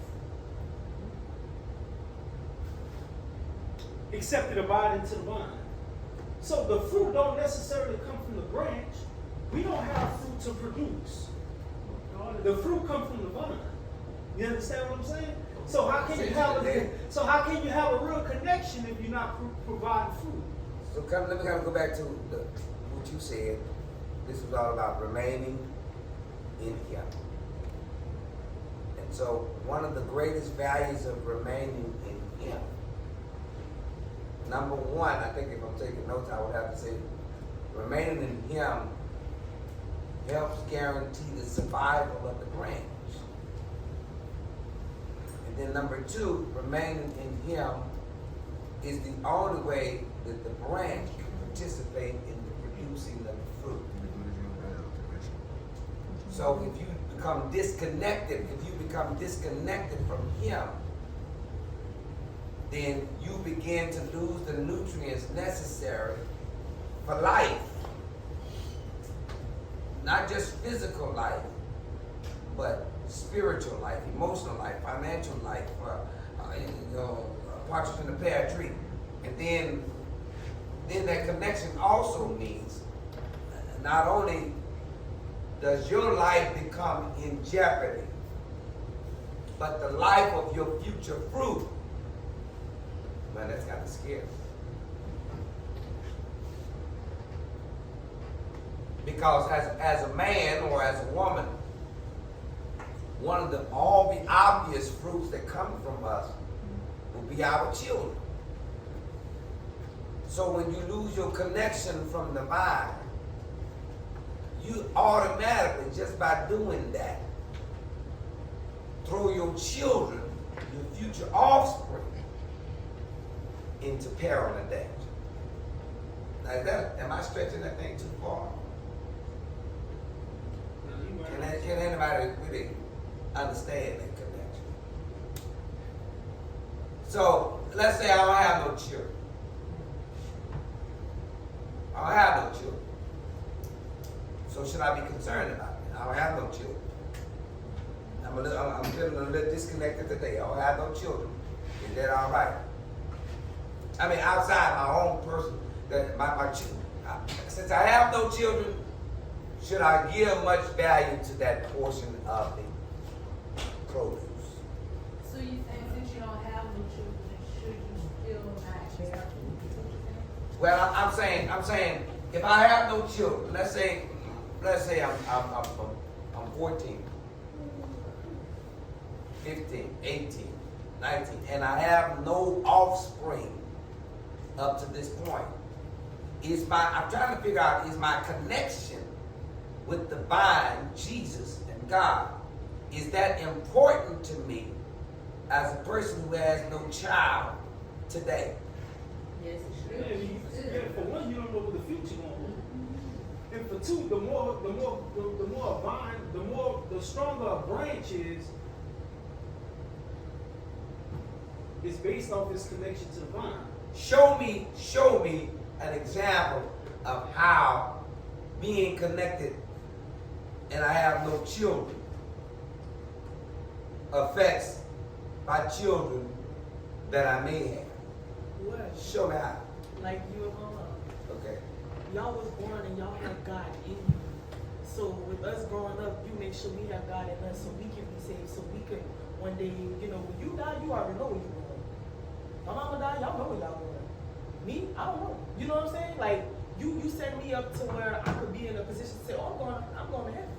Speaker 5: except it abide into the vine." So the fruit don't necessarily come from the branch. We don't have fruit to produce. The fruit comes from the vine. You understand what I'm saying? So how can you have a real connection if you're not providing fruit?
Speaker 1: So let me kind of go back to what you said. This was all about remaining in Him. And so one of the greatest values of remaining in Him, number one, I think if I'm taking notes, I would have to say remaining in Him helps guarantee the survival of the branch. And then number two, remaining in Him is the only way that the branch can participate in the producing of the fruit. So if you become disconnected from Him, then you begin to lose the nutrients necessary for life. Not just physical life, but spiritual life, emotional life, financial life, partridge in the pear tree. And then that connection also means not only does your life become in jeopardy, but the life of your future fruit. Man, that's kind of scary. Because as a man or as a woman, one of the obvious fruits that come from us will be our children. So when you lose your connection from the vine, you automatically, just by doing that, throw your children, your future offspring, into peril and danger. Now, am I stretching that thing too far? Can anybody really understand that connection? So let's say I don't have no children. I don't have no children. So should I be concerned about it? I don't have no children. I'm feeling a little disconnected today. I don't have no children. Is that all right? I mean, outside my own person, my children. Since I have no children, should I give much value to that portion of the produce?
Speaker 9: So you think since you don't have no children, should you still not bear fruit?
Speaker 1: Well, I'm saying, if I have no children, let's say I'm 14, 15, 18, 19, and I have no offspring up to this point. I'm trying to figure out, is my connection with the vine, Jesus and God, is that important to me as a person who has no child today?
Speaker 6: Yes, it should.
Speaker 5: for one, you don't know what the future gonna hold. And for two, the stronger a branch is, it's based off its connection to the vine.
Speaker 1: Show me an example of how being connected and I have no children affects my children that I may have.
Speaker 8: What?
Speaker 1: Show me how.
Speaker 8: Like you and Mama.
Speaker 1: Okay.
Speaker 8: Y'all was born and y'all have God in you. So with us growing up, you make sure we have God in us so we can be saved, so we can one day, you know, when you die, you already know where you're going. My mama died, y'all know where y'all going. Me, I don't know. You know what I'm saying? Like you set me up to where I could be in a position to say, oh, I'm going to heaven.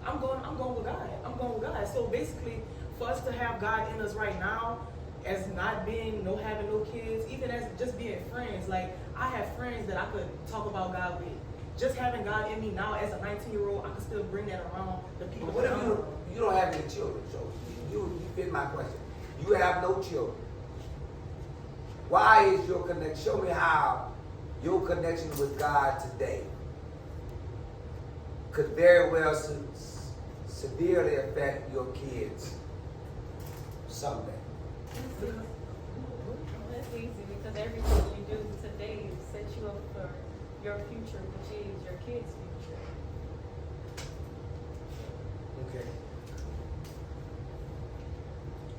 Speaker 8: I'm going with God. I'm going with God. So basically, for us to have God in us right now, as not being, having no kids, even as just being friends, like I have friends that I could talk about God with. Just having God in me now as a 19-year-old, I can still bring that around the people.
Speaker 1: But what if you don't have any children, so you fit my question. You have no children. Why is your connection? Show me how your connection with God today could very well severely affect your kids someday.
Speaker 9: That's easy because everything you do today sets you up for your future, which is your kids' future.
Speaker 1: Okay.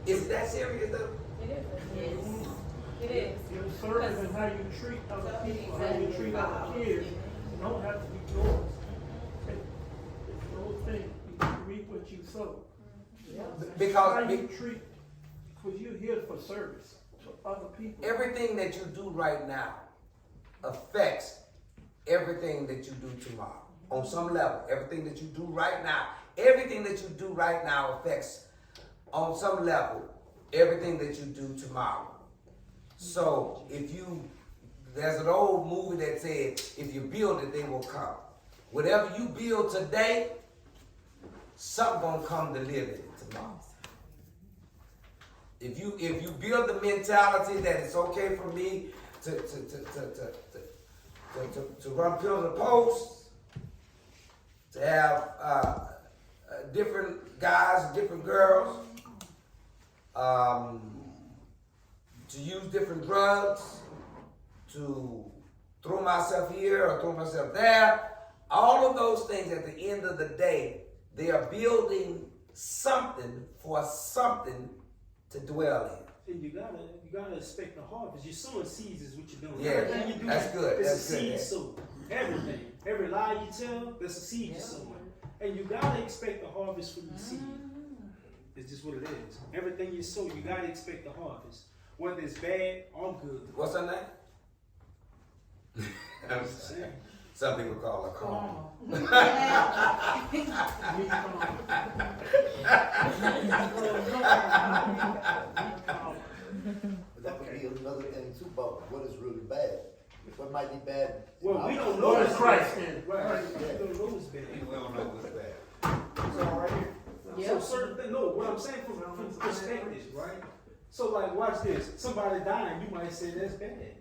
Speaker 1: Is that serious though?
Speaker 9: It is.
Speaker 6: Yes.
Speaker 9: It is.
Speaker 4: Your service and how you treat other people, how you treat other kids, don't have to be yours. It's those things, you reap what you sow.
Speaker 1: Because
Speaker 4: How you treat, because you're here for service, for other people.
Speaker 1: everything that you do right now affects everything that you do tomorrow. On some level, everything that you do right now affects, on some level, everything that you do tomorrow. So there's an old movie that said, if you build it, they will come. Whatever you build today, something gonna come to live in it tomorrow. If you build the mentality that it's okay for me to run pillar to post, to have different guys and different girls, to use different drugs, to throw myself here or throw myself there, all of those things at the end of the day, they are building something for something to dwell in.
Speaker 5: And you gotta expect the harvest. You're sowing seeds is what you're doing.
Speaker 1: Yeah,
Speaker 5: Everything you do,
Speaker 1: that's good.
Speaker 5: It's
Speaker 1: That's
Speaker 5: a
Speaker 1: good.
Speaker 5: seed sow. Everything. Every lie you tell, that's a seed you're sowing. And you gotta expect the harvest from your seed. It's just what it is. Everything you sow, you gotta expect the harvest. Whether it's bad or good.
Speaker 1: What's her name? I'm sorry. Some people call her Karma.
Speaker 10: But that could be another thing too about what is really bad. What might be bad.
Speaker 5: Well, we don't know
Speaker 4: Lord
Speaker 5: what's
Speaker 4: Christ,
Speaker 5: bad.
Speaker 4: then.
Speaker 5: Right. We don't know what's bad.
Speaker 7: We don't know what's bad.
Speaker 5: It's all right here. So certain things, no, what I'm saying from perspective, right? So like, watch this. Somebody dying, you might say that's bad.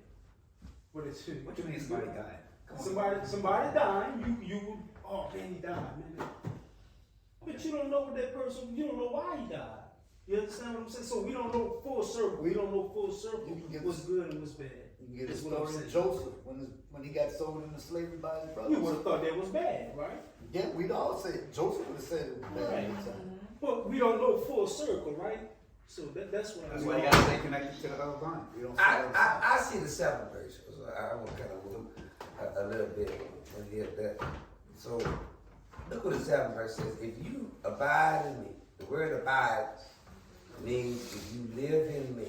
Speaker 5: But it's true.
Speaker 7: What you mean somebody died? Come on.
Speaker 5: Somebody dying, you oh man, he died, man. But you don't know what that person, you don't know why he died. You understand what I'm saying? So we don't know full circle. We don't know full circle what's good and what's bad.
Speaker 10: You can get a
Speaker 5: That's what I'm
Speaker 10: story of
Speaker 5: saying.
Speaker 10: Joseph when he got sold into slavery by his brothers.
Speaker 5: We would have thought that was bad, right?
Speaker 10: Yeah, we'd all say Joseph would have said it was bad.
Speaker 5: Right.
Speaker 10: at the time.
Speaker 5: But we don't know full circle, right? So that's what
Speaker 7: That's
Speaker 5: I'm
Speaker 7: why you
Speaker 5: saying.
Speaker 7: gotta stay connected to the other vine.
Speaker 10: We don't
Speaker 1: I see the seven verses. I want to kind of move a little bit and get that. So look what the seven verse says. If you abide in me, the word abide means if you live in me,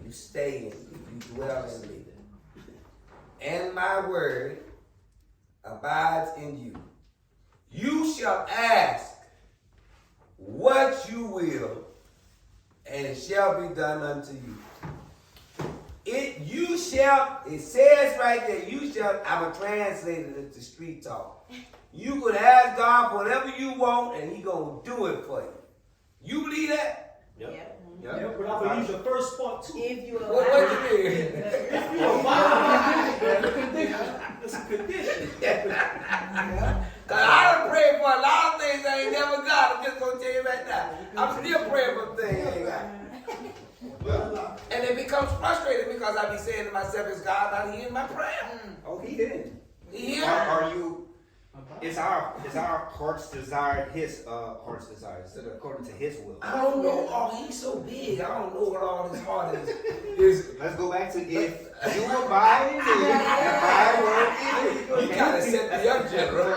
Speaker 1: you stay in me, you dwell in me, and my word abides in you, you shall ask what you will, and it shall be done unto you. It says right there, you shall, I'm going to translate it into street talk. You could ask God for whatever you want, and He going to do it for you. You believe that?
Speaker 6: Yep.
Speaker 5: Yeah, but I believe the first part too.
Speaker 6: If you
Speaker 1: What you mean?
Speaker 5: If you abide, the condition. It's a condition.
Speaker 1: Cause I done prayed for a lot of things I ain't never got. I'm just gonna tell you right now. I'm still praying for things I ain't got. And it becomes frustrating because I be saying to myself, is God not hearing my prayer?
Speaker 7: Oh, he did.
Speaker 1: He hear?
Speaker 7: Are you? Is our heart's desire his heart's desire? Is it according to his will?
Speaker 1: I don't know. Oh, he's so big. I don't know what all his heart is.
Speaker 7: Let's go back to if you abide in me, and my word in
Speaker 1: You kind of set me up, General.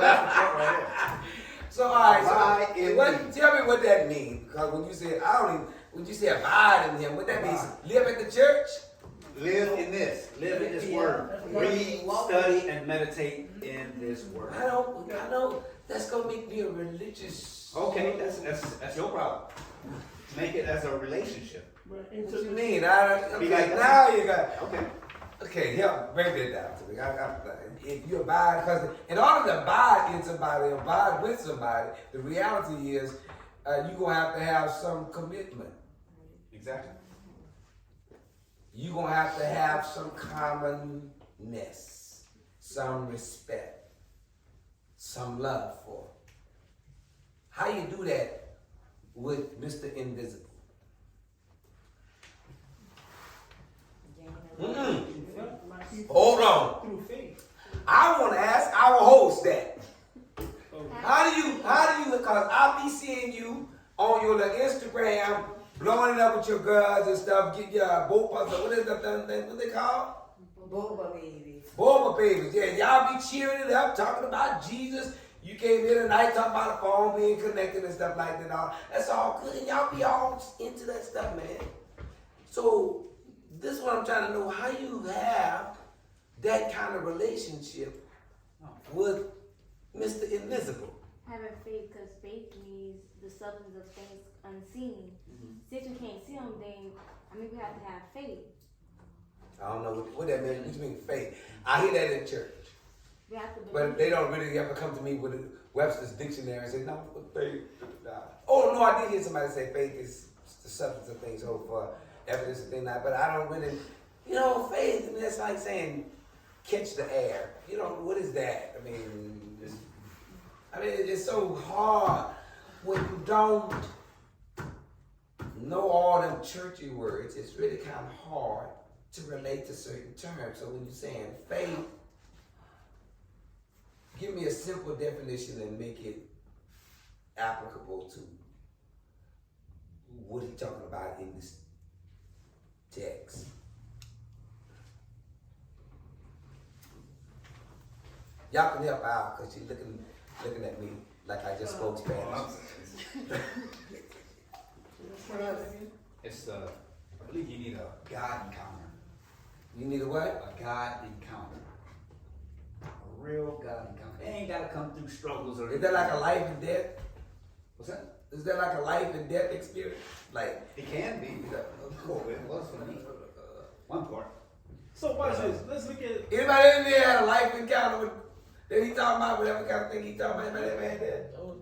Speaker 1: So, all right.
Speaker 7: Abide in me.
Speaker 1: Tell me what that means. Because when you say, when you say abide in him, what that means? Live at the church?
Speaker 7: Live in this. Live in this word. Read, study, and meditate in this word.
Speaker 1: I know that's gonna make me a religious.
Speaker 7: Okay, that's your problem. Make it as a relationship.
Speaker 4: But
Speaker 1: What you
Speaker 4: into
Speaker 1: mean?
Speaker 7: Be like that.
Speaker 1: Now you got.
Speaker 7: Okay.
Speaker 1: Okay, help break that down to me. If you abide, because in order to abide in somebody, abide with somebody, the reality is you're gonna have some commitment.
Speaker 7: Exactly.
Speaker 1: You're gonna have some commonness, some respect, some love for. How you do that with Mr. Invisible? Hold on.
Speaker 5: Through faith.
Speaker 1: I want to ask our host that. How do you, because I be seeing you on your little Instagram, blowing it up with your girls and stuff, get your boba, what is that thing, what they call?
Speaker 6: Boba babies.
Speaker 1: Boba babies, yeah, y'all be cheering it up, talking about Jesus. You came here tonight talking about the phone being connected and stuff like that. All that's all good, and y'all be all into that stuff, man. So this is what I'm trying to know: how you have that kind of relationship with Mr. Invisible?
Speaker 3: Having faith, because faith means the substance of things unseen. Since you can't see them, then we have to have faith.
Speaker 1: I don't know what that means. What you mean faith? I hear that in church.
Speaker 3: We have to believe.
Speaker 1: But they don't really ever come to me with a Webster's dictionary and say, no, faith. Nah. Oh, no, I did hear somebody say faith is the substance of things hoped for, evidence of things not. But I don't really, faith, that's like saying catch the air. What is that? It's so hard when you don't know all them churchy words. It's really kind of hard to relate to certain terms. So when you're saying faith, give me a simple definition and make it applicable to what he's talking about in this text. Y'all can help out because you're looking at me like I just spoke Spanish.
Speaker 7: It's I believe you need a God encounter.
Speaker 1: You need a what?
Speaker 7: A God encounter. A real God encounter. It ain't gotta come through struggles or
Speaker 1: Is that like a life and death?
Speaker 7: What's that?
Speaker 1: Is that like a life and death experience? Like,
Speaker 7: It can be. Oh, it was for me. One part.
Speaker 5: So watch this. Let's look at
Speaker 1: anybody in there had a life encounter with that he talking about, whatever kind of thing he talking about? Anybody ever had that?
Speaker 6: Oh no.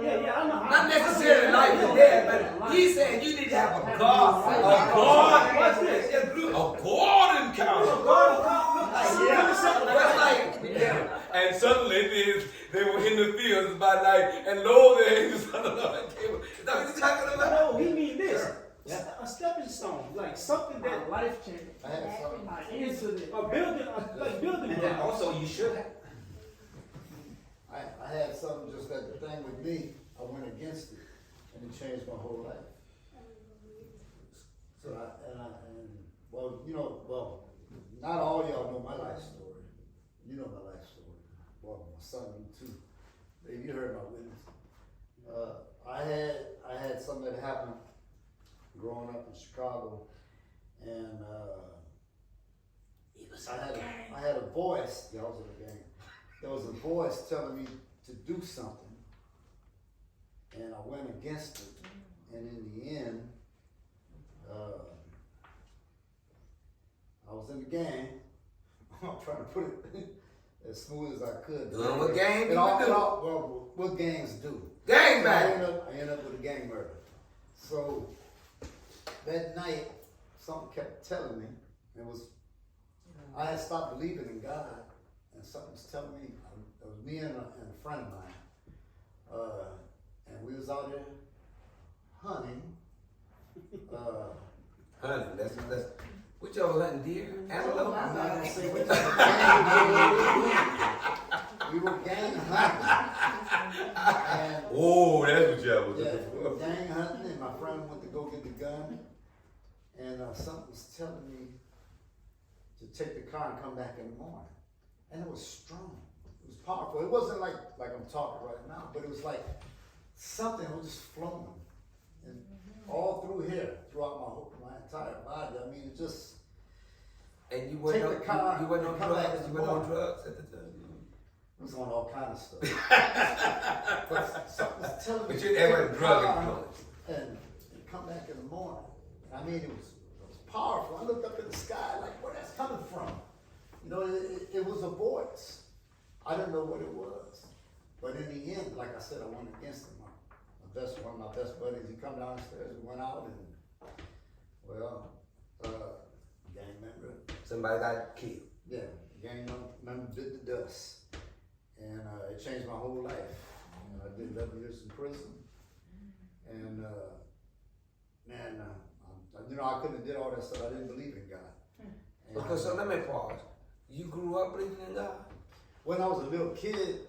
Speaker 5: yeah, I know.
Speaker 1: Not necessarily life and death, but he's saying you need to have a God
Speaker 5: Watch this.
Speaker 1: encounter. That's like, and suddenly they were in the fields by night, and lo, the angels of the Lord came. Is that what he's talking about?
Speaker 5: No, he mean this. A stepping stone, like something that
Speaker 4: life changing.
Speaker 10: I had something.
Speaker 4: I answered it.
Speaker 5: a building, like building
Speaker 7: And then
Speaker 5: blocks.
Speaker 7: also you should have.
Speaker 10: I had something just like the thing with me. I went against it, and it changed my whole life. So not all y'all know my life story. You know my life story. Well, my son, you too. You heard my witness. I had something that happened growing up in Chicago, and I had a voice. Yeah, I was in the game. There was a voice telling me to do something, and I went against it. And in the end, I was in the game. I'm trying to put it as smooth as I could.
Speaker 1: Doing what gang people do.
Speaker 10: Well, what gangs do.
Speaker 1: Gang
Speaker 10: I
Speaker 1: bang.
Speaker 10: end up with a gang murder. So that night, something kept telling me, I had stopped believing in God, and something was telling me, it was me and a friend of mine, and we was out there hunting.
Speaker 1: Honey, that's what y'all was hunting, deer, antelope.
Speaker 10: I'm not gonna say which we were gang hunting. And
Speaker 1: Oh, that's what y'all was
Speaker 10: yeah,
Speaker 1: looking
Speaker 10: we were
Speaker 1: for.
Speaker 10: gang hunting, and my friend went to go get the gun, and something was telling me to take the car and come back in the morning. And it was strong. It was powerful. It wasn't like I'm talking right now, but it was like something was just flowing. And all through here, throughout my entire body. I mean, it just
Speaker 1: And you
Speaker 10: take
Speaker 1: went
Speaker 10: the
Speaker 1: on,
Speaker 10: car.
Speaker 1: you went on
Speaker 10: and come back
Speaker 1: drugs.
Speaker 10: in
Speaker 1: You
Speaker 10: the
Speaker 1: went on
Speaker 10: morning.
Speaker 1: drugs at the time.
Speaker 10: It was on all kind of stuff. But something was telling me
Speaker 1: But
Speaker 10: to
Speaker 1: you
Speaker 10: take
Speaker 1: never
Speaker 10: the
Speaker 1: drug
Speaker 10: car
Speaker 1: influence.
Speaker 10: and come back in the morning. I mean, it was powerful. I looked up in the sky like, where that's coming from? You know, it was a voice. I didn't know what it was. But in the end, like I said, I went against him. One of my best buddies, he come downstairs, we went out and, well, gang member,
Speaker 1: Somebody got killed.
Speaker 10: yeah, gang member bit the dust. And it changed my whole life. And I did 11 years in prison. And man, you know, I couldn't have did all that stuff. I didn't believe in God. And,
Speaker 1: Okay, so let me pause. You grew up believing in God?
Speaker 10: when I was a little kid,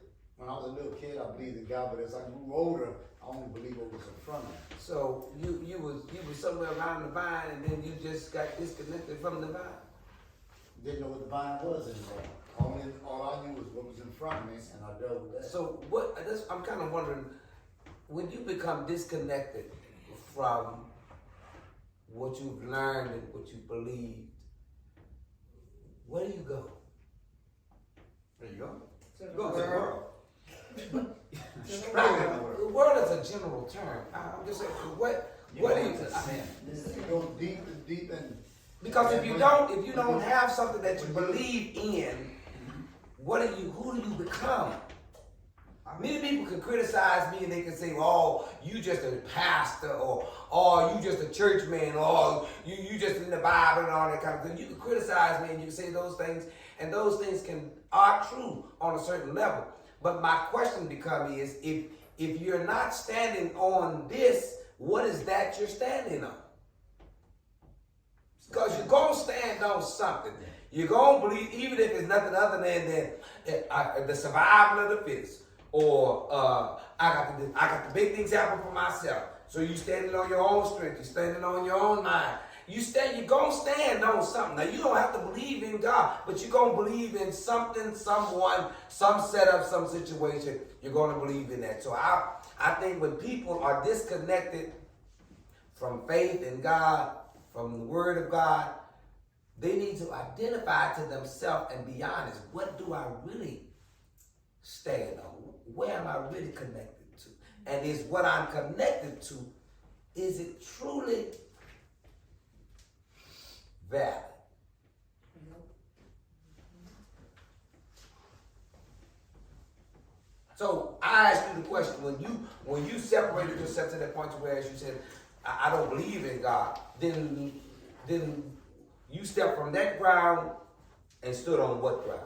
Speaker 10: I believed in God. But as I grew older, I only believed what was in front of me.
Speaker 1: So you was somewhere around the vine, and then you just got disconnected from the vine.
Speaker 10: Didn't know what the vine was anymore. All I knew was what was in front of me, and I dealt with that.
Speaker 1: So I'm kind of wondering, when you become disconnected from what you've learned and what you believed, where do you go?
Speaker 7: There you go.
Speaker 6: To the
Speaker 7: Go to the
Speaker 6: world.
Speaker 7: world.
Speaker 1: The world is a general term. I'm just saying, what do you?
Speaker 10: Go deep and deep and.
Speaker 1: Because if you don't have something that you believe in, who do you become? Many people can criticize me and they can say, "Oh, you just a pastor," or "Oh, you just a church man," or "You just in the Bible," and all that kind of thing. You can criticize me and you can say those things, and those things are true on a certain level. But my question is, if you're not standing on this, what is that you're standing on? Because you're going to stand on something. You're going to believe, even if it's nothing other than the survival of the fittest. Or I got to make the example for myself. So you standing on your own strength. You're standing on your own mind. You're going to stand on something. Now, you don't have to believe in God, but you're going to believe in something, someone, some setup, some situation. You're going to believe in that. So I think when people are disconnected from faith in God, from the Word of God, they need to identify to themselves and be honest. What do I really stand on? Where am I really connected to? And is what I'm connected to, is it truly valid? So I ask you the question: when you separated yourself to that point to where, as you said, I don't believe in God, then you stepped from that ground and stood on what ground?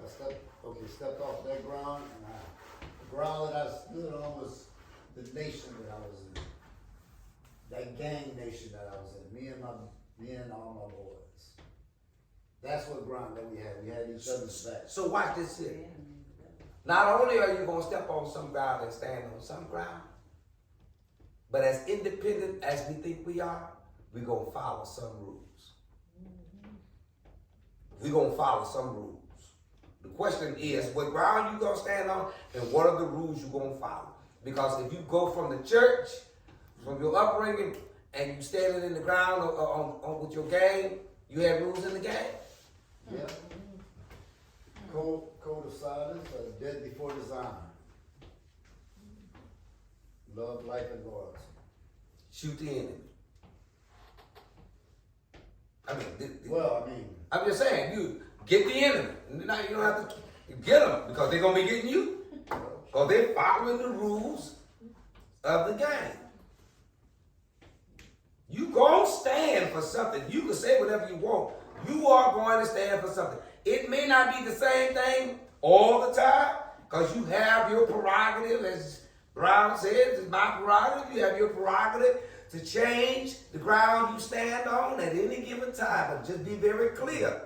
Speaker 10: I stepped off that ground, and the ground that I stood on was the nation that I was in. That gang nation that I was in. Me and all my boys. That's what ground that we had. We had each other's back.
Speaker 1: So watch this here. Not only are you going to step on some ground and stand on some ground, but as independent as we think we are, we're going to follow some rules. We're going to follow some rules. The question is, what ground you going to stand on, and what are the rules you're going to follow? Because if you go from the church, from your upbringing, and you standing in the ground on with your gang, you have rules in the gang.
Speaker 10: Yeah. Code of silence, dead before design. Love, life, and loyalty.
Speaker 1: Shoot the enemy. I'm just saying, you get the enemy. Now you don't have to get them because they're gonna be getting you, or they're following the rules of the game. You gonna stand for something. You can say whatever you want. You are going to stand for something. It may not be the same thing all the time, because you have your prerogative, as Brown says, it's my prerogative. You have your prerogative to change the ground you stand on at any given time, but just be very clear.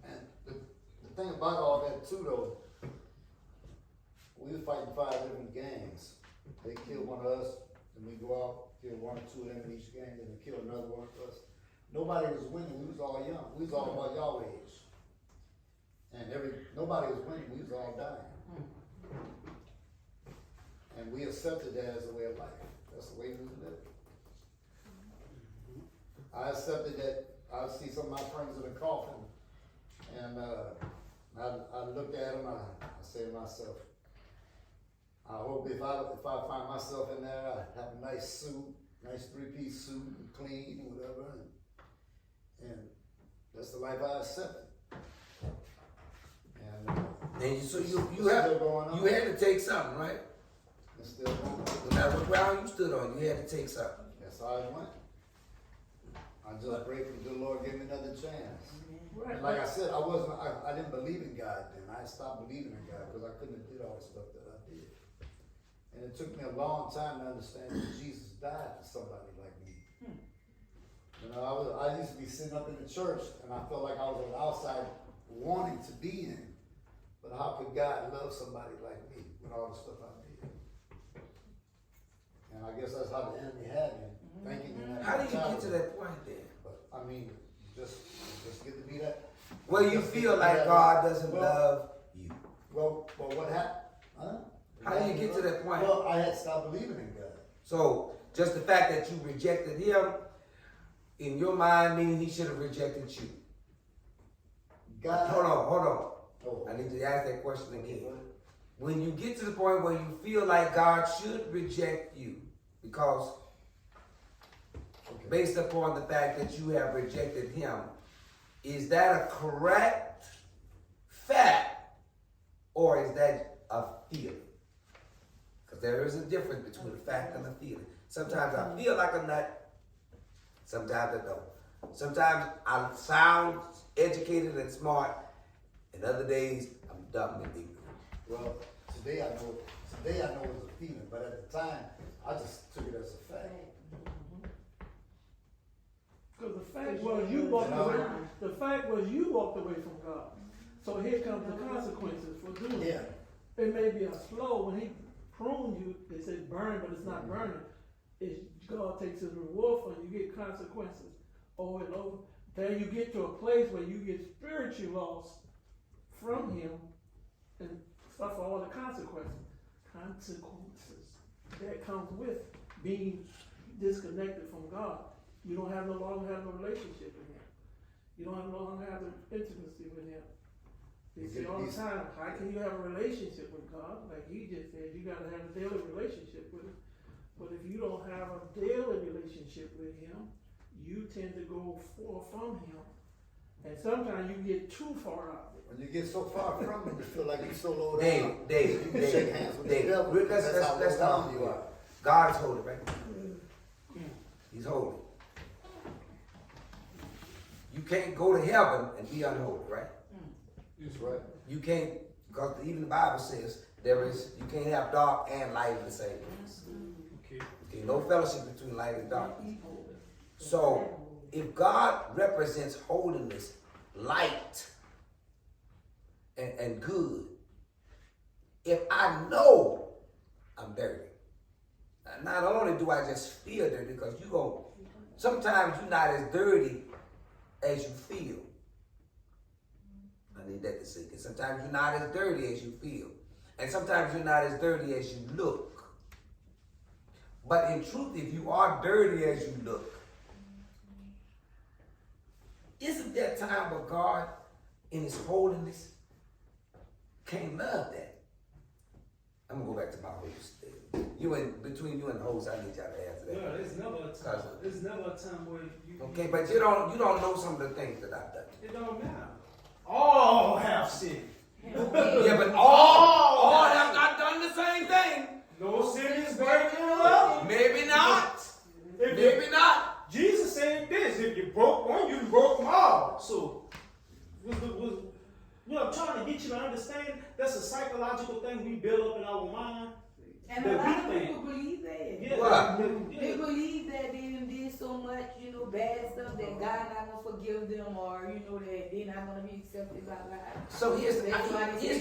Speaker 10: And the thing about all that too, though, we were fighting 5 different gangs. They killed one of us, and we go out, kill 1 or 2 of them in each gang, then they kill another one of us. Nobody was winning. We was all young. We was all about y'all age. And nobody was winning. We was all dying. And we accepted that as a way of life. That's the way we was living. I accepted that. I see some of my friends in the coffin, and I looked at them. I say to myself, I hope if I find myself in there, I have a nice suit, nice 3-piece suit, and clean, whatever. And that's the life I accepted.
Speaker 1: And so you had to take something, right?
Speaker 10: It's still going on.
Speaker 1: No matter what ground you stood on, you had to take something.
Speaker 10: That's how it went. I'm just grateful the Lord gave me another chance. And like I said, I didn't believe in God then. I stopped believing in God because I couldn't have did all the stuff that I did. And it took me a long time to understand that Jesus died for somebody like me. You know, I used to be sitting up in the church and I felt like I was on the outside wanting to be in. But how could God love somebody like me with all the stuff I did? And I guess that's how the enemy had me, thinking that.
Speaker 1: How do you get to that point then?
Speaker 10: But I mean, just get to be that.
Speaker 1: Well, you feel like God doesn't love you.
Speaker 10: Well, what happened? Huh?
Speaker 1: How do you get to that point?
Speaker 10: Well, I had stopped believing in God.
Speaker 1: So just the fact that you rejected him, in your mind, meaning he should have rejected you.
Speaker 10: God.
Speaker 1: Hold on.
Speaker 10: Oh.
Speaker 1: I need to ask that question again. When you get to the point where you feel like God should reject you, because based upon the fact that you have rejected him, is that a correct fact or is that a feeling? Because there is a difference between a fact and a feeling. Sometimes I feel like a nut, sometimes I don't. Sometimes I sound educated and smart, and other days I'm dumb and ignorant.
Speaker 10: Well, today I know it was a feeling, but at the time, I just took it as a fact.
Speaker 4: Because the fact was you walked away. The fact was you walked away from God. So here comes the consequences for doing it.
Speaker 10: Yeah.
Speaker 4: It may be a slow when he pruned you. They say burn, but it's not burning. God takes his reward for you. You get consequences over and over. Then you get to a place where you get spiritually lost from him and suffer all the consequences. Consequences that comes with being disconnected from God. You don't no longer have a relationship with him. You don't no longer have an intimacy with him. They say all the time, how can you have a relationship with God? Like he just said, you gotta have a daily relationship with him. But if you don't have a daily relationship with him, you tend to go far from him. And sometimes you get too far out.
Speaker 10: When you get so far from him, you feel like you're so low down.
Speaker 1: Dave,
Speaker 10: you can shake hands with the devil.
Speaker 1: let's talk. God is holy, right? He's holy. You can't go to heaven and be unholy, right?
Speaker 10: That's right.
Speaker 1: You can't, because even the Bible says you can't have dark and light in the same place. Okay, no fellowship between light and darkness. So, if God represents holiness, light, and good, if I know I'm dirty, not only do I just feel dirty, because sometimes you're not as dirty as you feel. I need that to sink in. Sometimes you're not as dirty as you feel. And sometimes you're not as dirty as you look. But in truth, if you are dirty as you look, isn't there time where God in his holiness can't love that? I'm gonna go back to my host. Between you and the host, I need y'all to answer that.
Speaker 5: Yeah, there's never a time. There's never a time where you.
Speaker 1: Okay, but you don't know some of the things that I've done.
Speaker 5: It don't matter. All have sinned.
Speaker 1: Yeah, but all have not done the same thing.
Speaker 5: No sin is greater than love.
Speaker 1: Maybe not. Maybe not.
Speaker 5: Jesus said this: if you broke one, you broke them all. So,
Speaker 9: is our lives.
Speaker 1: So here's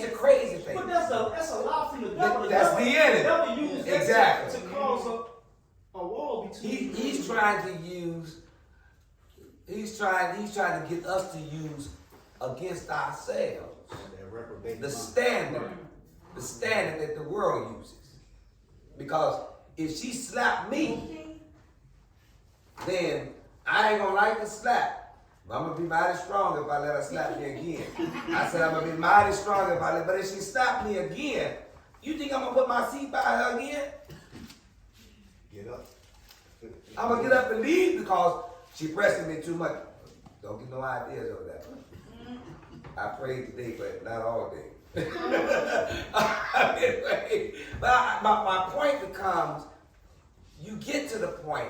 Speaker 1: the crazy thing.
Speaker 5: But that's a lie from the devil.
Speaker 1: That's the enemy.
Speaker 5: The devil uses that
Speaker 1: Exactly.
Speaker 5: to cause a wall between.
Speaker 1: He's trying to use. He's trying to get us to use against ourselves
Speaker 7: That reprobate
Speaker 1: the
Speaker 7: mind.
Speaker 1: standard that the world uses. Because if she slapped me, then I ain't gonna like the slap. But I'm gonna be mighty strong if I let her slap me again. I said I'm gonna be mighty strong if I let. But if she slapped me again, you think I'm gonna put my seat by her again?
Speaker 7: Get up.
Speaker 1: I'm gonna get up and leave because she pressing me too much. Don't get no ideas over that. I prayed today, but not all day. Anyway, but my point becomes, you get to the point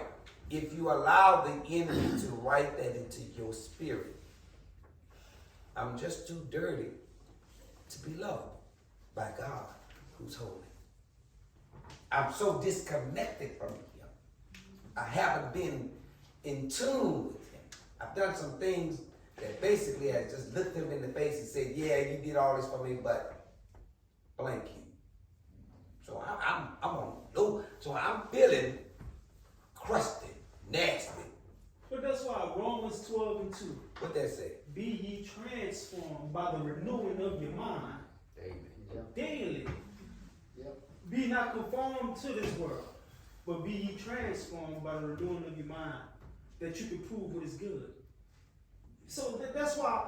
Speaker 1: if you allow the enemy to write that into your spirit. I'm just too dirty to be loved by God who's holy. I'm so disconnected from him. I haven't been in tune with him. I've done some things that basically I just looked him in the face and said, yeah, you did all this for me, but blank you. So I'm on low. So I'm feeling crusted, nasty.
Speaker 5: But that's why Romans 12:2.
Speaker 1: What that say?
Speaker 5: Be ye transformed by the renewing of your mind
Speaker 1: Amen.
Speaker 5: daily.
Speaker 10: Yep.
Speaker 5: Be not conformed to this world, but be ye transformed by the renewing of your mind, that you can prove what is good. So that's why,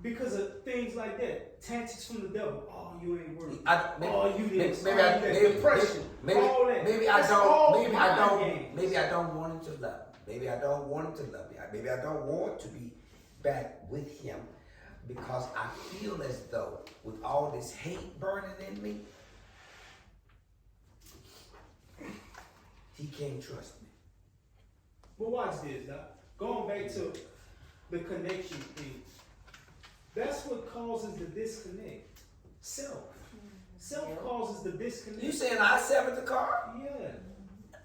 Speaker 5: because of things like that, tactics from the devil. Oh, you ain't worthy. You this.
Speaker 1: Maybe I
Speaker 5: depression. all that.
Speaker 1: Maybe I
Speaker 5: That's
Speaker 1: don't.
Speaker 5: all
Speaker 1: Maybe I
Speaker 5: mind
Speaker 1: don't.
Speaker 5: games.
Speaker 1: Maybe I don't want him to love me. Maybe I don't want him to love me. Maybe I don't want to be back with him because I feel as though with all this hate burning in me, he can't trust me.
Speaker 5: But watch this, Doc. Going back to the connection thing. That's what causes the disconnect. Self. Self causes the disconnect.
Speaker 1: You saying I severed the car?
Speaker 5: Yeah.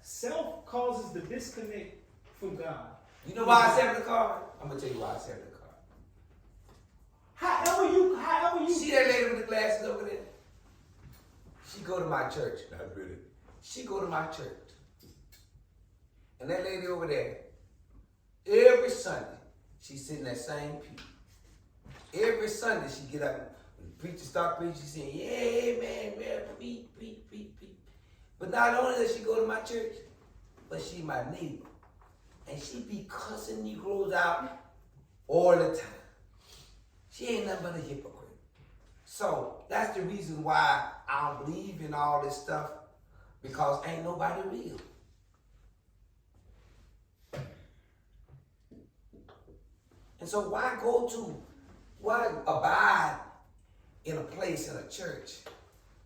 Speaker 5: Self causes the disconnect from God.
Speaker 1: You know why I severed the car? I'm gonna tell you why I severed the car.
Speaker 5: However you
Speaker 1: See that lady with the glasses over there? She go to my church. Not really. She go to my church. And that lady over there, every Sunday, she sit in that same pew. Every Sunday she get up, when the preacher start preaching, she saying, yeah, man, preach. But not only does she go to my church, but she my neighbor. And she be cussing Negroes out all the time. She ain't nothing but a hypocrite. So that's the reason why I don't believe in all this stuff, because ain't nobody real. And so why abide in a place, in a church,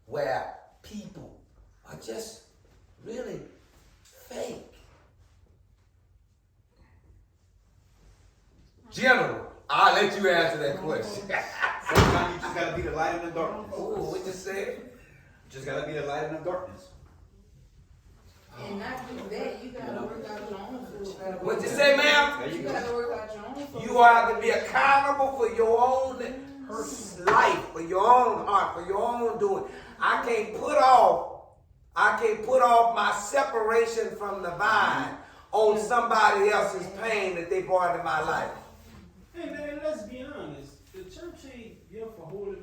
Speaker 1: where people are just really fake? General, I'll let you answer that question.
Speaker 7: Sometimes you just gotta be the light in the darkness.
Speaker 1: Ooh, what you said?
Speaker 7: Just gotta be the light in the darkness.
Speaker 6: And not do that, you gotta work out your own food.
Speaker 1: What you say, ma'am?
Speaker 7: There you
Speaker 6: You
Speaker 7: go.
Speaker 6: gotta work out your own food.
Speaker 1: You are to be accountable for your own life, for your own heart, for your own doing. I can't put off my separation from the vine on somebody else's pain that they brought in my life.
Speaker 5: Hey man, let's be honest. The church ain't here for holy.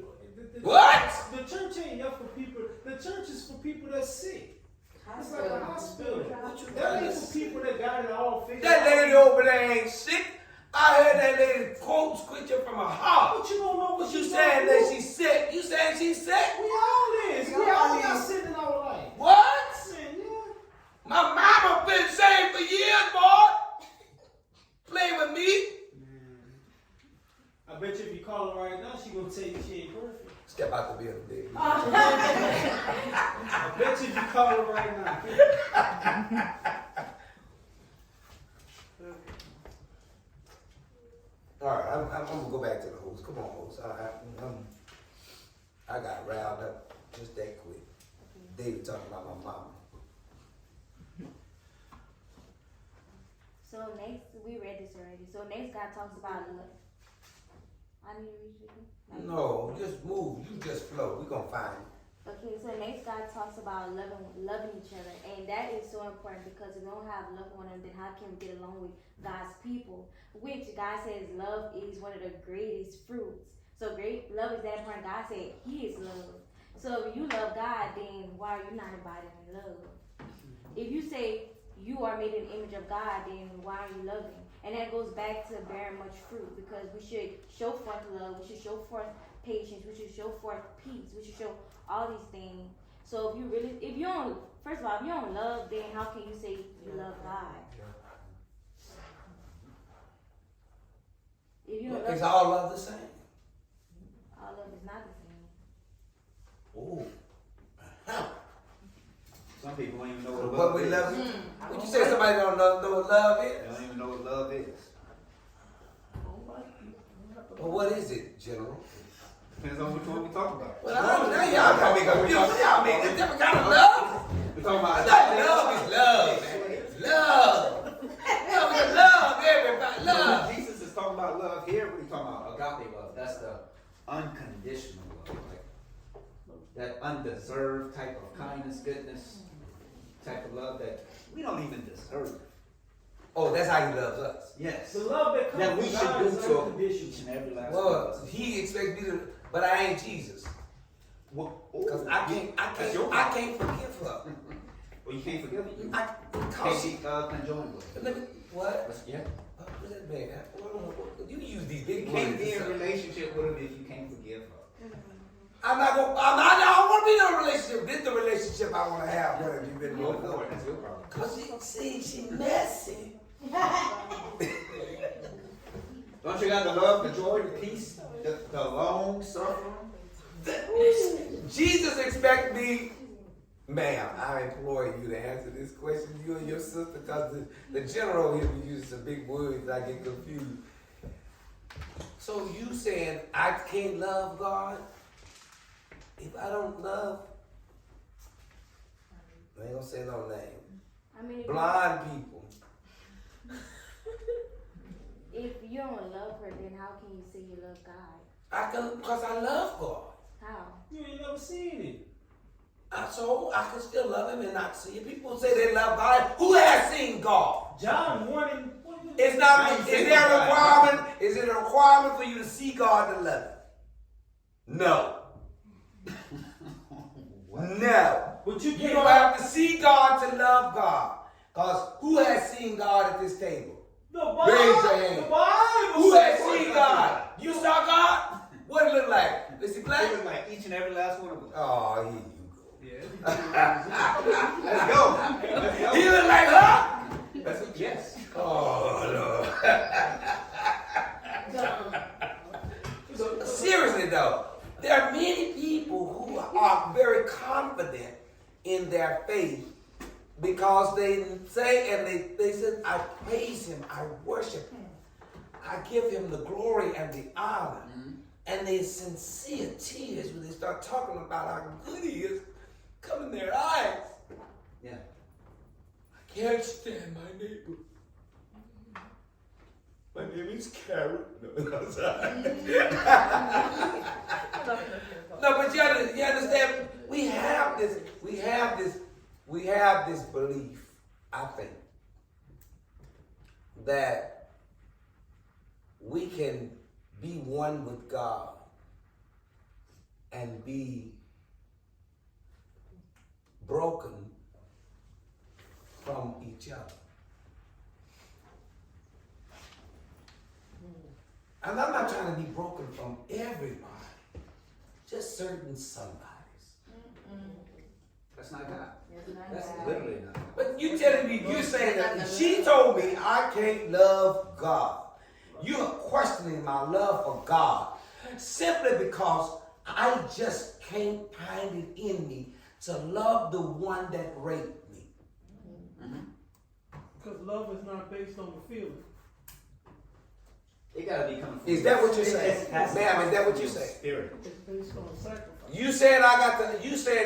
Speaker 1: What?
Speaker 5: The church ain't here for people. The church is for people that's sick. It's like a hospital. That ain't for people that got it all figured out.
Speaker 1: That lady over there ain't sick. I heard that lady quote scripture from her heart.
Speaker 5: But you don't know what
Speaker 1: But you
Speaker 5: she's
Speaker 1: saying
Speaker 5: going
Speaker 1: that
Speaker 5: through.
Speaker 1: she's sick? You saying she's sick?
Speaker 5: We all is. We all got sin in our life.
Speaker 1: What?
Speaker 5: Sin, yeah.
Speaker 1: My mama been saved for years, boy. Play with me.
Speaker 5: I bet you if you call her right now, she gonna tell you she ain't perfect.
Speaker 1: Step out the building, baby.
Speaker 5: I bet you if you call her right now.
Speaker 1: All right, I'm gonna go back to the host. Come on, host. I got riled up just that quick. David talking about my mama.
Speaker 3: So next, we read this already. So next, God talks about love. I need to read it.
Speaker 1: No, just move. You just flow. We gonna find it.
Speaker 3: Okay, so next God talks about loving each other, and that is so important because if we don't have love for one another, then how can we get along with God's people? Which God says love is one of the greatest fruits. So great love is that important. God said He is love. So if you love God, then why are you not abiding in love? If you say you are made in the image of God, then why are you loving? And that goes back to bearing much fruit because we should show forth love, we should show forth patience, we should show forth peace, we should show all these things. So if you don't, first of all, if you don't love, then how can you say you love God? If you don't
Speaker 1: Is
Speaker 3: love,
Speaker 1: all love the same?
Speaker 3: all love is not the same.
Speaker 1: Oh.
Speaker 7: Some people don't even know what
Speaker 1: What
Speaker 7: love
Speaker 1: we
Speaker 7: is.
Speaker 1: love? Would you say somebody don't know what love is?
Speaker 7: They don't even know what love is.
Speaker 1: Well, what is it, General?
Speaker 7: Depends on which one we talk about.
Speaker 1: Well, now y'all got me confused. Y'all mean a different kind of love?
Speaker 7: We're talking about
Speaker 1: Love is love, man. Love. Love is love, everybody. Love.
Speaker 7: When Jesus is talking about love here, what are you talking about? Agape love. That's the unconditional love. Like that undeserved type of kindness, goodness, type of love that we don't even deserve.
Speaker 1: Oh, that's how He loves us.
Speaker 7: Yes.
Speaker 5: The love that comes
Speaker 7: That we
Speaker 5: from
Speaker 7: should
Speaker 5: God
Speaker 7: do
Speaker 5: is
Speaker 7: to
Speaker 5: unconditional.
Speaker 7: each and every last one of
Speaker 1: Well,
Speaker 7: us.
Speaker 1: He expects me to, but I ain't Jesus. Because I can't forgive her.
Speaker 7: Well, you can't forgive it. You
Speaker 1: I,
Speaker 7: can't
Speaker 1: because
Speaker 7: be conjoined with it.
Speaker 1: let me, what?
Speaker 7: Yeah.
Speaker 1: What's that man? You use these big
Speaker 7: You
Speaker 1: words.
Speaker 7: can't be in a relationship with her if you can't forgive her.
Speaker 1: I don't want to be in a relationship. This is the relationship I want to have. What have you been
Speaker 7: Go
Speaker 1: doing?
Speaker 7: for it. That's your problem.
Speaker 1: Because she messy.
Speaker 7: Don't you got the love, the joy, the peace, the long suffering?
Speaker 1: Jesus expect me, ma'am, I implore you to answer this question, you and your sister, because the general here be using some big words, I get confused. So you saying I can't love God if I don't love? I ain't gonna say no name.
Speaker 3: I mean,
Speaker 1: Blind people.
Speaker 3: if you don't love her, then how can you say you love God?
Speaker 1: I can, because I love God.
Speaker 3: How?
Speaker 5: You ain't never seen it.
Speaker 1: So I can still love Him and not see it. People say they love God. Who has seen God?
Speaker 5: John 1 and
Speaker 1: It's not. Is there a requirement? Is it a requirement for you to see God to love Him? No. No.
Speaker 5: But you
Speaker 1: You
Speaker 5: can't
Speaker 1: don't have to see God to love God. Because who has seen God at this table?
Speaker 5: The Bible.
Speaker 1: Raise your hand.
Speaker 5: The Bible.
Speaker 1: Who has
Speaker 5: says-
Speaker 1: seen God? You saw God? What it look like? Is He black?
Speaker 7: It was like each and every last one of us.
Speaker 1: Oh, here you go.
Speaker 5: Yeah.
Speaker 7: Let's go. Let's go.
Speaker 1: He look like her?
Speaker 7: Yes.
Speaker 1: Oh, Lord. Seriously though, there are many people who are very confident in their faith because they say and they said, I praise Him, I worship Him, I give Him the glory and the honor. And they sincere tears when they start talking about how good He is come in their eyes.
Speaker 7: Yeah.
Speaker 1: I can't stand my neighbor. My name is Carrot. No, I'm sorry. No, but you understand, we have this belief, I think, that we can be one with God and be broken from each other. And I'm not trying to be broken from everybody, just certain somebodies.
Speaker 7: That's not God.
Speaker 3: That's
Speaker 7: Literally not God.
Speaker 1: But you telling me, you're saying that she told me I can't love God. You are questioning my love for God simply because I just can't find it in me to love the one that raped me.
Speaker 4: Because love is not based on the feeling.
Speaker 7: It gotta be coming from.
Speaker 1: Is that what you're
Speaker 7: It
Speaker 1: saying?
Speaker 7: has to
Speaker 1: Ma'am,
Speaker 7: come
Speaker 1: is that what
Speaker 7: from
Speaker 1: you're
Speaker 7: your
Speaker 1: saying?
Speaker 7: Spirit.
Speaker 4: It's based on sacrifice.
Speaker 1: You saying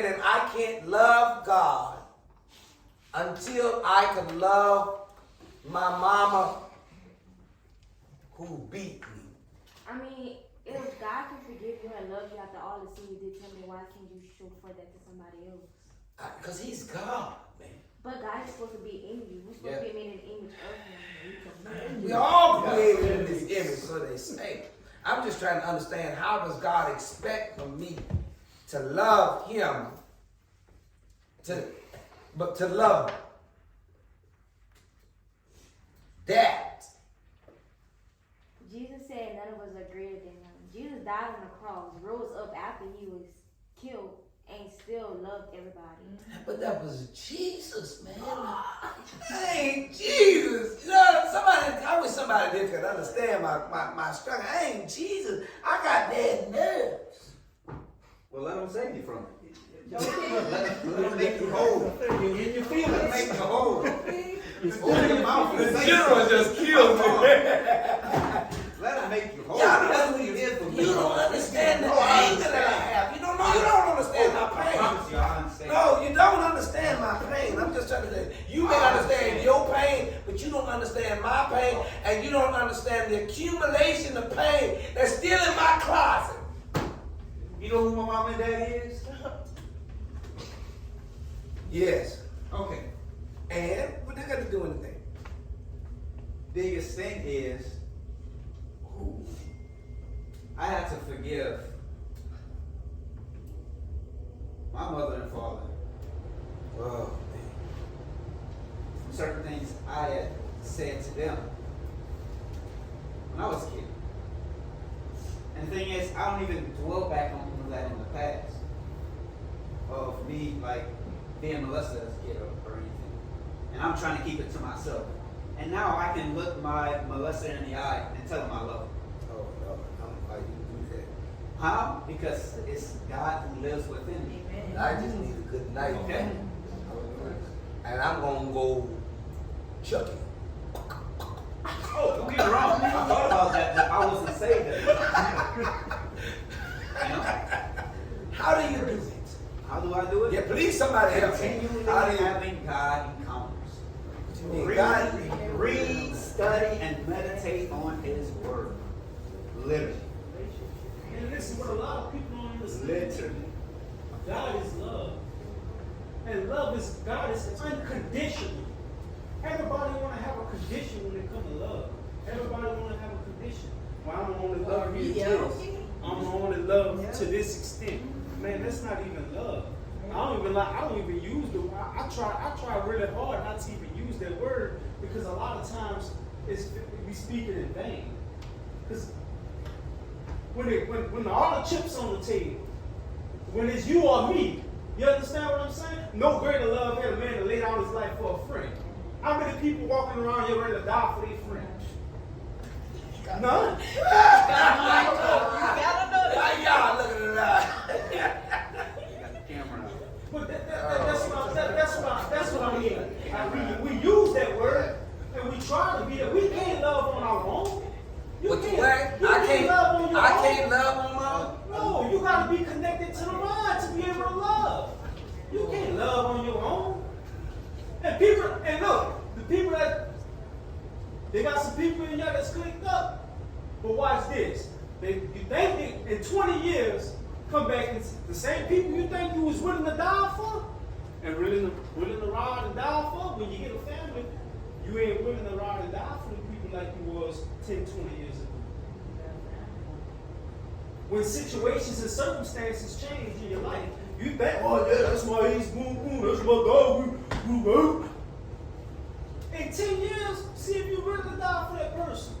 Speaker 1: that I can't love God until I can love my mama who beat me.
Speaker 3: I mean, if God can forgive you and love you after all the sin you did to me, why can't you show for that to somebody else?
Speaker 1: Because he's God, man.
Speaker 3: But God is supposed to be in you. We're supposed to be made in the image of Him.
Speaker 1: We all created in this image, so they say. I'm just trying to understand, how does God expect from me to love him, but to love that?
Speaker 3: Jesus said none of us are greater than Him. Jesus died on the cross, rose up after He was killed, and still loved everybody.
Speaker 1: But that was Jesus, man. That ain't Jesus. You know, I wish somebody did could understand my struggle. I ain't Jesus. I got bad nerves.
Speaker 7: Well, let him save you from it.
Speaker 1: Let him make you whole.
Speaker 4: You feel
Speaker 1: Let him
Speaker 4: it.
Speaker 1: make you whole.
Speaker 7: Open your mouth and say
Speaker 1: general just killed me.
Speaker 7: Let him make you whole.
Speaker 1: Y'all
Speaker 7: That's
Speaker 1: know
Speaker 7: what he did for me.
Speaker 1: You don't understand the anger that I have. You don't understand my
Speaker 7: I
Speaker 1: pain.
Speaker 7: promise you, I understand.
Speaker 1: No, you don't understand my pain. I'm just trying to say, you may understand your pain, but you don't understand my pain, and you don't understand the accumulation of pain that's still in my closet.
Speaker 7: You know who my mom and dad is?
Speaker 1: Yes.
Speaker 7: Okay.
Speaker 1: And what they got to do anything?
Speaker 7: Biggest thing is, I had to forgive my mother and father
Speaker 1: Oh, man.
Speaker 7: for certain things I had said to them when I was a kid. And the thing is, I don't even dwell back on that in the past of me like being molested as a kid or anything. And I'm trying to keep it to myself. And now I can look my molester in the eye and tell him I love him.
Speaker 1: Oh, no. How you do that?
Speaker 7: How? Because it's God who lives within me.
Speaker 1: I just need a good night.
Speaker 7: Okay.
Speaker 1: And I'm going to go chuck it.
Speaker 7: Oh, don't get me wrong. I thought about that, but I wasn't saved at it. You know?
Speaker 1: How do you do it?
Speaker 7: How do I do it?
Speaker 1: Yeah, please somebody help me.
Speaker 7: Continually
Speaker 1: How do you
Speaker 7: having God encounters.
Speaker 1: God,
Speaker 7: Read, study, and meditate on His Word. Literally.
Speaker 5: And listen, what a lot of people don't understand.
Speaker 7: Literally.
Speaker 5: God is love. And love is, God is unconditional. Everybody want to have a condition when it comes to love. Everybody want to have a condition. Well, I'm gonna only love you this. I'm gonna only love to this extent. Man, that's not even love. I don't even use the. I try really hard not to even use that word, because a lot of times we speak it in vain. Because when all the chips on the table, when it's you or me, you understand what I'm saying? No greater love than a man to lay down his life for a friend. How many people walking around here ready to die for their friends? None.
Speaker 1: Y'all looking at that.
Speaker 7: You got the camera out.
Speaker 5: But that's what I mean. We use that word and we try to be that. We can't love on our own.
Speaker 1: What you what? I can't love on my own.
Speaker 5: No, you gotta be connected to the mind to be able to love. You can't love on your own. And look, the people that they got some people in here that's clicked up. But watch this. You think in 20 years come back and the same people you think you was willing to die for and willing to ride and die for, when you get a family, you ain't willing to ride and die for the people like you was 10, 20 years ago. When situations and circumstances change in your life, you think, oh yeah, that's my ace, boom, boom, that's my dog, boom. In 10 years, see if you're willing to die for that person.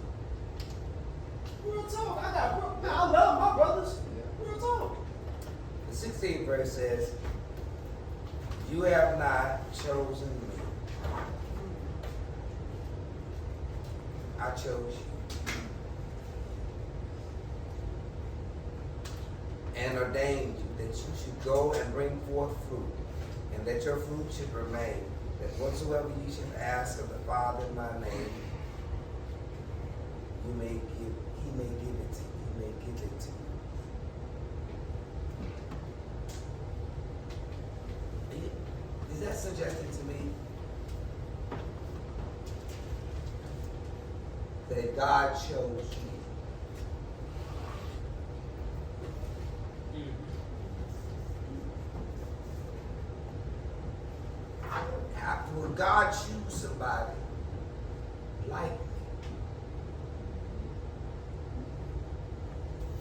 Speaker 5: Real talk. I love my brothers. Real talk.
Speaker 1: The 16th verse says, "You have not chosen me. I chose you. And ordained you that you should go and bring forth fruit, and that your fruit should remain, that whatsoever you should ask of the Father in my name, He may give it to you. He may give it to you." Is that suggesting to me that God chose you? would God choose somebody like me?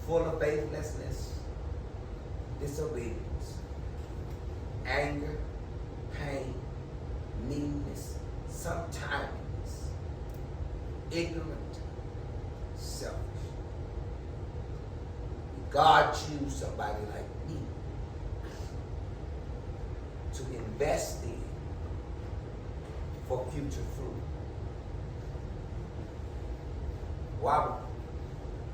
Speaker 1: Full of faithlessness, disobedience, anger, pain, meanness, sometimes ignorant, selfish. God choose somebody like me to invest in for future fruit. Why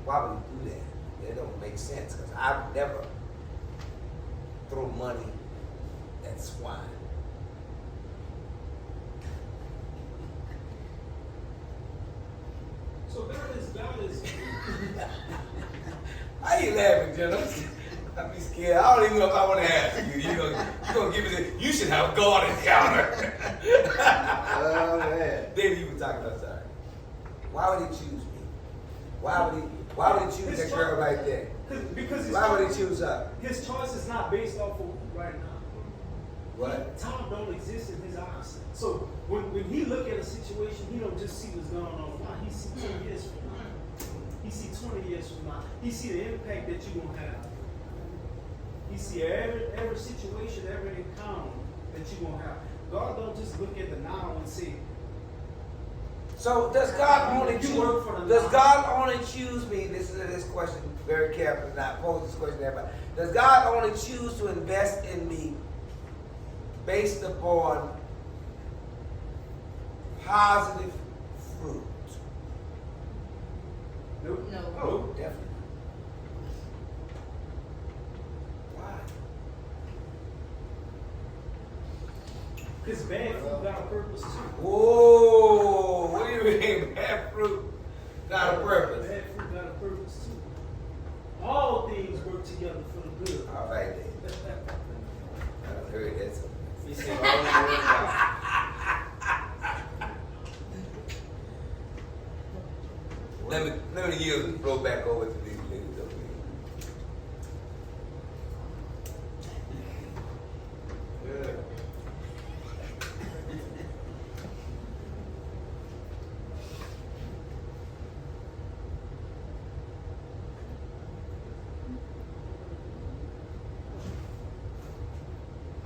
Speaker 1: would he do that? It don't make sense because I've never throw money at swine.
Speaker 5: So God is.
Speaker 1: Why you laughing, Jenna? I be scared. I don't even know if I want to ask you. You gonna give me the, you should have a God encounter.
Speaker 7: Oh man.
Speaker 1: David, you were talking about, sorry. Why would he choose me? Why would he choose that girl right there?
Speaker 5: Because
Speaker 1: Why would he choose her?
Speaker 5: his choice is not based off of right now.
Speaker 1: What?
Speaker 5: Time don't exist in his eyes. So when he look at a situation, he don't just see what's going on now. He see 10 years from now. He see 20 years from now. He see the impact that you gonna have. He see every situation, every encounter that you gonna have. God don't just look at the now and say,
Speaker 1: So does God only
Speaker 5: You
Speaker 1: choose?
Speaker 5: work for the
Speaker 1: Does
Speaker 5: Lord.
Speaker 1: God only choose me? This is this question very carefully. Not pose this question to everybody. Does God only choose to invest in me based upon positive fruit?
Speaker 5: nope.
Speaker 9: No.
Speaker 1: Oh, definitely. Why?
Speaker 5: Because bad fruit got a purpose too.
Speaker 1: Whoa! What do you mean bad fruit? Not a purpose.
Speaker 5: Bad fruit got a purpose too. All things work together for the good.
Speaker 1: All right then. I heard that.
Speaker 7: He said all the word God.
Speaker 1: Let me yield and throw back over to these ladies over here.
Speaker 7: Good.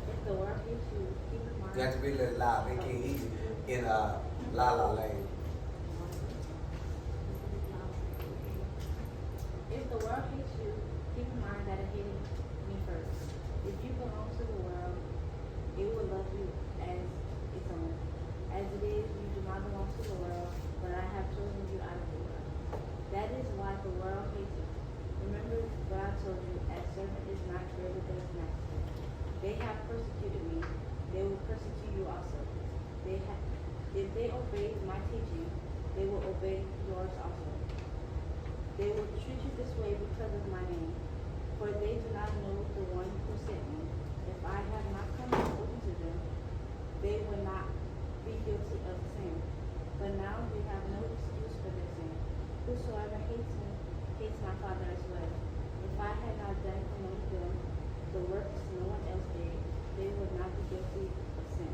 Speaker 3: If the world hates you, keep in mind.
Speaker 1: You have to be a little loud. They can't hear you in La La Land.
Speaker 3: If the world hates you, keep in mind that it hated me first. If you belong to the world, it will love you as its own. As it is, you do not belong to the world, but I have chosen you out of the world. That is why the world hates you. Remember what I told you, a servant is not greater than his master. They have persecuted me, they will persecute you also. If they obey my teaching, they will obey yours also. They will treat you this way because of my name, for they do not know the one who sent me. If I had not come and spoken to them, they would not be guilty of sin. But now they have no excuse for their sin. Whosoever hates me hates my Father as well. If I had not done among them the works no one else did, they would not be guilty of sin.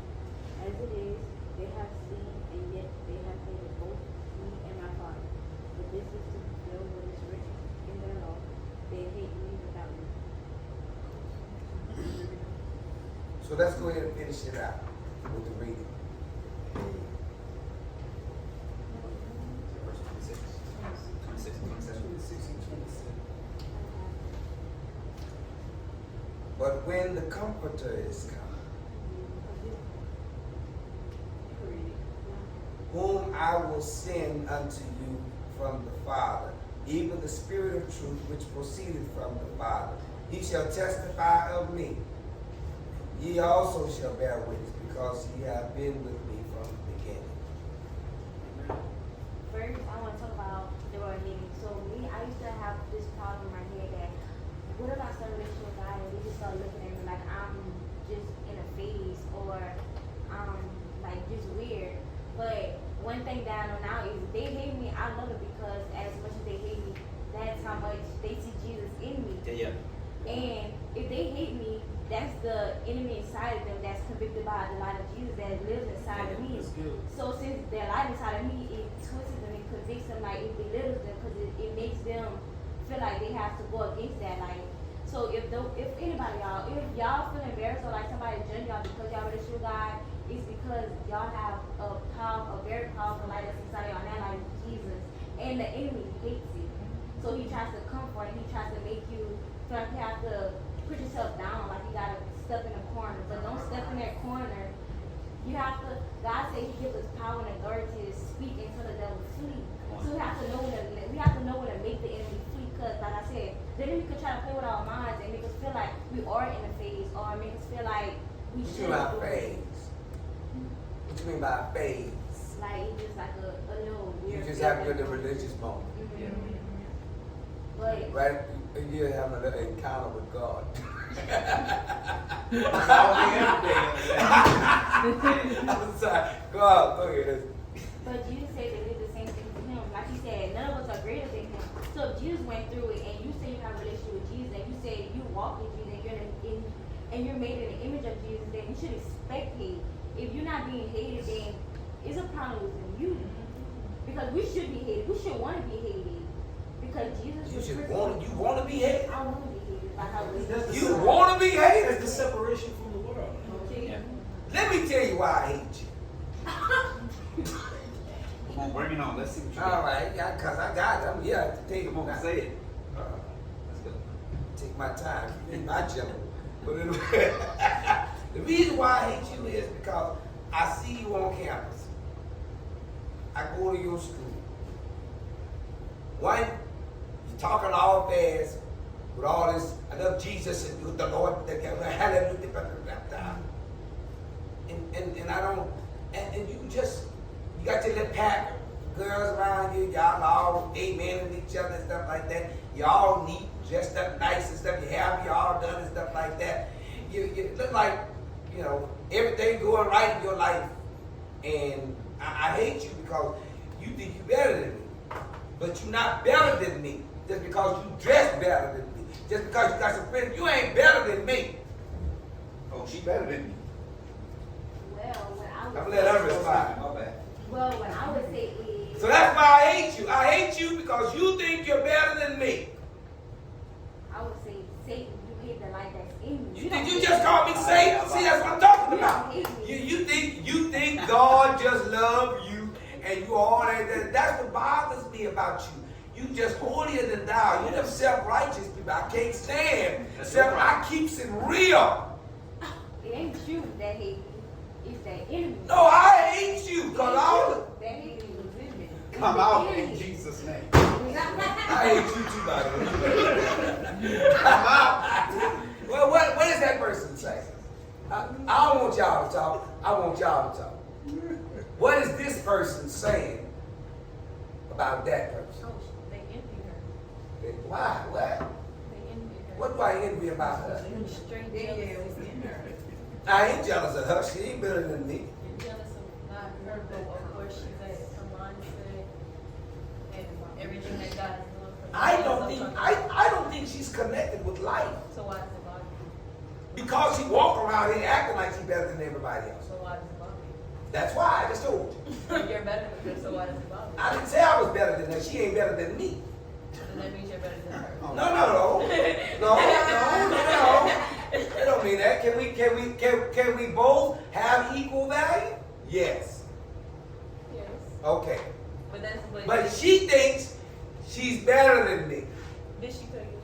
Speaker 3: As it is, they have seen, and yet they have hated both me and my Father. But this is to fulfill what is written in their law. They hate me without me.
Speaker 1: So let's go ahead and finish it out with the reading.
Speaker 7: Verse 26. 26 and 27.
Speaker 5: 26 and 27.
Speaker 1: But when the Comforter is come, whom I will send unto you from the Father, even the Spirit of truth which proceedeth from the Father, he shall testify of me. Ye also shall bear witness, because ye have been with me from the beginning.
Speaker 3: First, I want to talk about the word hating. So me, I used to have this problem in my head that what if I start a relationship with God and they just start looking at me like I'm just in a phase or I'm like just weird. But one thing that I know now is if they hate me, I love it because as much as they hate me, that's how much they see Jesus in me.
Speaker 7: Yeah.
Speaker 3: And if they hate me, that's the enemy inside of them that's convicted by the light of Jesus that that lives inside of me.
Speaker 5: That's good.
Speaker 3: So since that light inside of me, it twists them, it convicts them, like it belittles them, because it makes them feel like they have to go against that light. So if anybody y'all, if y'all feel embarrassed or like somebody judge y'all because y'all relationship with God, it's because y'all have a very powerful light that's inside y'all, and that light is Jesus. And the enemy hates it. So he tries to comfort and he tries to make you feel like you have to put yourself down, like you gotta step in a corner. But don't step in that corner. You have to, God said he gives us power and authority to speak until the devil flee. So we have to know when to make the enemy flee, because like I said, the enemy could try to play with our minds and make us feel like we are in a phase, or make us feel like we
Speaker 1: What you
Speaker 3: should
Speaker 1: mean by
Speaker 3: do it.
Speaker 1: phase? What you mean by phase?
Speaker 3: Like it's just like a little
Speaker 1: You
Speaker 3: weird
Speaker 1: just have
Speaker 3: feeling.
Speaker 1: your religious moment,
Speaker 3: But
Speaker 1: right? And you're having a little encounter with God. I'm sorry. Go ahead.
Speaker 3: But Jesus said they did the same thing to him. Like he said, none of us are greater than him. So if Jesus went through it and you say you have a relationship with Jesus and you say you walk with Jesus and you're made in the image of Jesus, then you should expect hate. If you're not being hated, then it's a problem within you. Because we should be hated. We should want to be hated. Because Jesus
Speaker 1: You
Speaker 3: was
Speaker 1: should
Speaker 3: perfect.
Speaker 1: want to be hated.
Speaker 3: I want to be hated. Like how we
Speaker 1: You want to be hated.
Speaker 5: That's the separation from the world.
Speaker 3: okay.
Speaker 1: Let me tell you why I hate you.
Speaker 7: Come on, bring it on. Let's see what you
Speaker 1: All
Speaker 7: got.
Speaker 1: right, yeah, cause I got it. I'm here at the table.
Speaker 7: Come on,
Speaker 1: now.
Speaker 7: say it.
Speaker 1: Let's go. Take my time. You need my jello. But anyway, the reason why I hate you is because I see you on campus. I go to your school. One, you talking all fast with all this, I love Jesus and with the Lord, hallelujah, and I don't, and you just, you got your little pack of girls around you, y'all all amening each other and stuff like that. You all neat, dressed up nice and stuff, you have you all done and stuff like that. You look like, you know, everything going right in your life. And I hate you because you think you're better than me. But you're not better than me just because you dress better than me. Just because you got some friends, you ain't better than me.
Speaker 7: Oh, she better than me.
Speaker 3: Well, when I
Speaker 1: I'm
Speaker 3: would
Speaker 1: gonna let her respond.
Speaker 7: My bad.
Speaker 3: well, when I would say is
Speaker 1: So that's why I hate you. I hate you because you think you're better than me.
Speaker 3: I would say Satan, you hate the light that's in you.
Speaker 1: Did you just call me Satan? See, that's what I'm talking about.
Speaker 3: You don't hate me.
Speaker 1: You think God just loves you and you all that. That's what bothers me about you. You just holier than thou. You them self-righteous people. I can't stand. I keeps it real.
Speaker 3: It ain't you that hate me. It's that enemy.
Speaker 1: No, I hate you because all
Speaker 3: that hate me was living.
Speaker 7: Come out in Jesus' name.
Speaker 1: I hate you too, by the way. Come out. Well, what does that person say? I don't want y'all to talk. I want y'all to talk. What is this person saying about that person?
Speaker 9: Oh, they envy her.
Speaker 1: Why? What?
Speaker 9: They envy her.
Speaker 1: What do I envy about her?
Speaker 9: You're straight jealous in her.
Speaker 1: I ain't jealous of her. She ain't better than me.
Speaker 9: You're jealous of not her, but of course she's at her mindset and everything that God is doing for her.
Speaker 1: I don't think she's connected with life
Speaker 9: So why does it bother you?
Speaker 1: because she walk around here acting like she's better than everybody else.
Speaker 9: So why does it bother you?
Speaker 1: That's why I just told you.
Speaker 9: You're better than her, so why does it bother you?
Speaker 1: I didn't say I was better than her. She ain't better than me.
Speaker 9: Then that means you're better than her.
Speaker 1: No. It don't mean that. Can we both have equal value? Yes.
Speaker 9: Yes.
Speaker 1: Okay.
Speaker 9: But
Speaker 1: But she thinks she's better than me.
Speaker 9: Did she tell you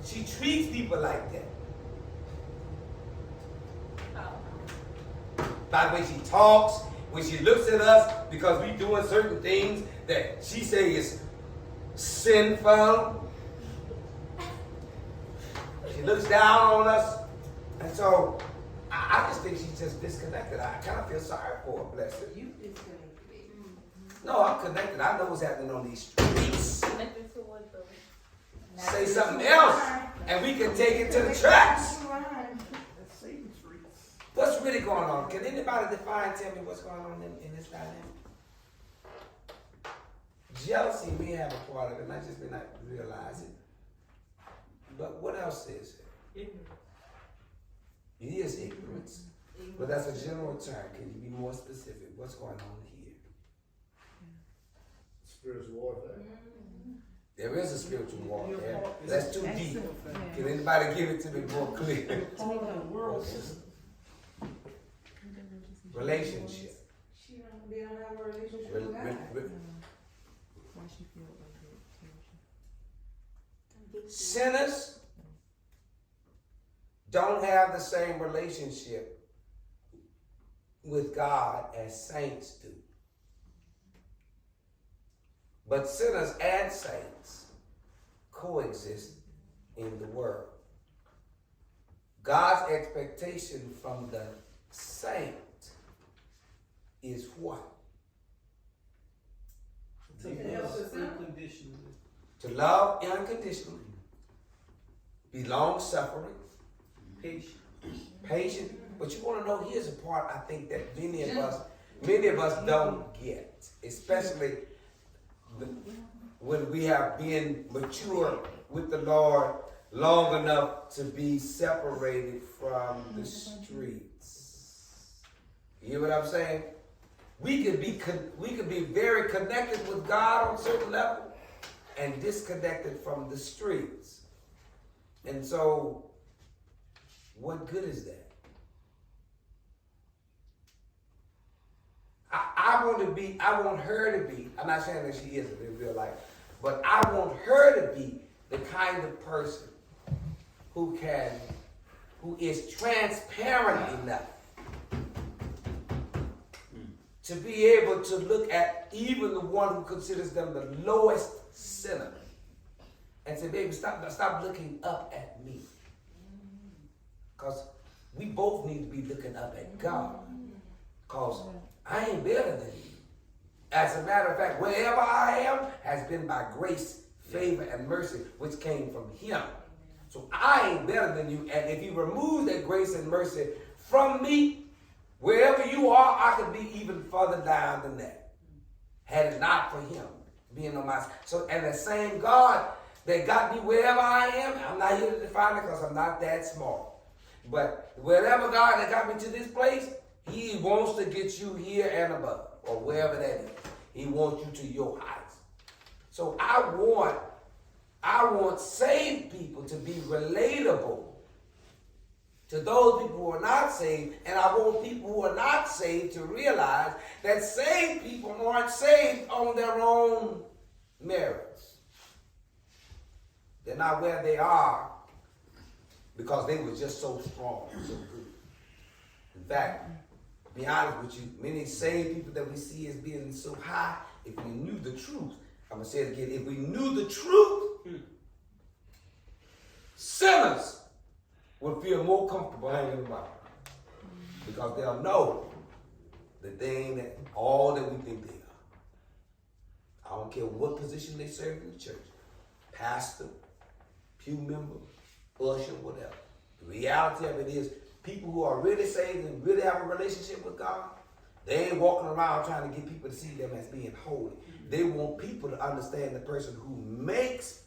Speaker 1: She treats people like that.
Speaker 9: how?
Speaker 1: By the way she talks, when she looks at us, because we doing certain things that she say is sinful. She looks down on us. And so, I just think she's just disconnected. I kind of feel sorry for her, bless her.
Speaker 6: You disconnected.
Speaker 1: No, I'm connected. I know what's happening on these streets.
Speaker 9: Connected to what though?
Speaker 1: Say something else, and we can take it to the tracks.
Speaker 4: That's Satan's streets.
Speaker 1: What's really going on? Can anybody define, tell me what's going on in this dynamic? Jealousy may have a part of it, and I just may not realize it. But what else is it?
Speaker 8: Ignorance.
Speaker 1: It is ignorance. But that's a general term. Can you be more specific? What's going on here?
Speaker 10: Spiritual warfare.
Speaker 1: There is a spiritual warfare.
Speaker 5: Is
Speaker 1: That's too deep. Can anybody give it to me more clear?
Speaker 4: Part of the world system.
Speaker 1: Relationship.
Speaker 6: She don't have a relationship
Speaker 1: Re-
Speaker 6: with God.
Speaker 1: re- re-
Speaker 2: Why she feel like that?
Speaker 1: Sinners don't have the same relationship with God as saints do. But sinners and saints coexist in the world. God's expectation from the saint is what?
Speaker 5: To love unconditionally.
Speaker 1: To love unconditionally, be long-suffering, patient. But you want to know, here's a part I think that many of us don't get, especially when we have been mature with the Lord long enough to be separated from the streets. You hear what I'm saying? We could be very connected with God on a certain level and disconnected from the streets. And so, what good is that? I want her to be, I'm not saying that she isn't in real life, but I want her to be the kind of person who is transparent enough to be able to look at even the one who considers them the lowest sinner and say, baby, stop looking up at me. Because we both need to be looking up at God. Because I ain't better than you. As a matter of fact, wherever I am has been by grace, favor, and mercy, which came from Him. So I ain't better than you. And if you remove that grace and mercy from me, wherever you are, I could be even further down than that. Had it not for Him being on my side. So, and the same God that got me wherever I am, I'm not here to define it because I'm not that smart. But wherever God that got me to this place, He wants to get you here and above, or wherever that is. He wants you to your heights. So I want saved people to be relatable to those people who are not saved, and I want people who are not saved to realize that saved people aren't saved on their own merits. They're not where they are because they were just so strong, so good. In fact, to be honest with you, many saved people that we see as being so high, if we knew the truth, I'm going to say it again, if we knew the truth, sinners would feel more comfortable hanging around because they'll know that they ain't all that we think they are. I don't care what position they serve in the church, pastor, pew member, usher, whatever. The reality of it is, people who are really saved and really have a relationship with God, they ain't walking around trying to get people to see them as being holy. They want people to understand the person who makes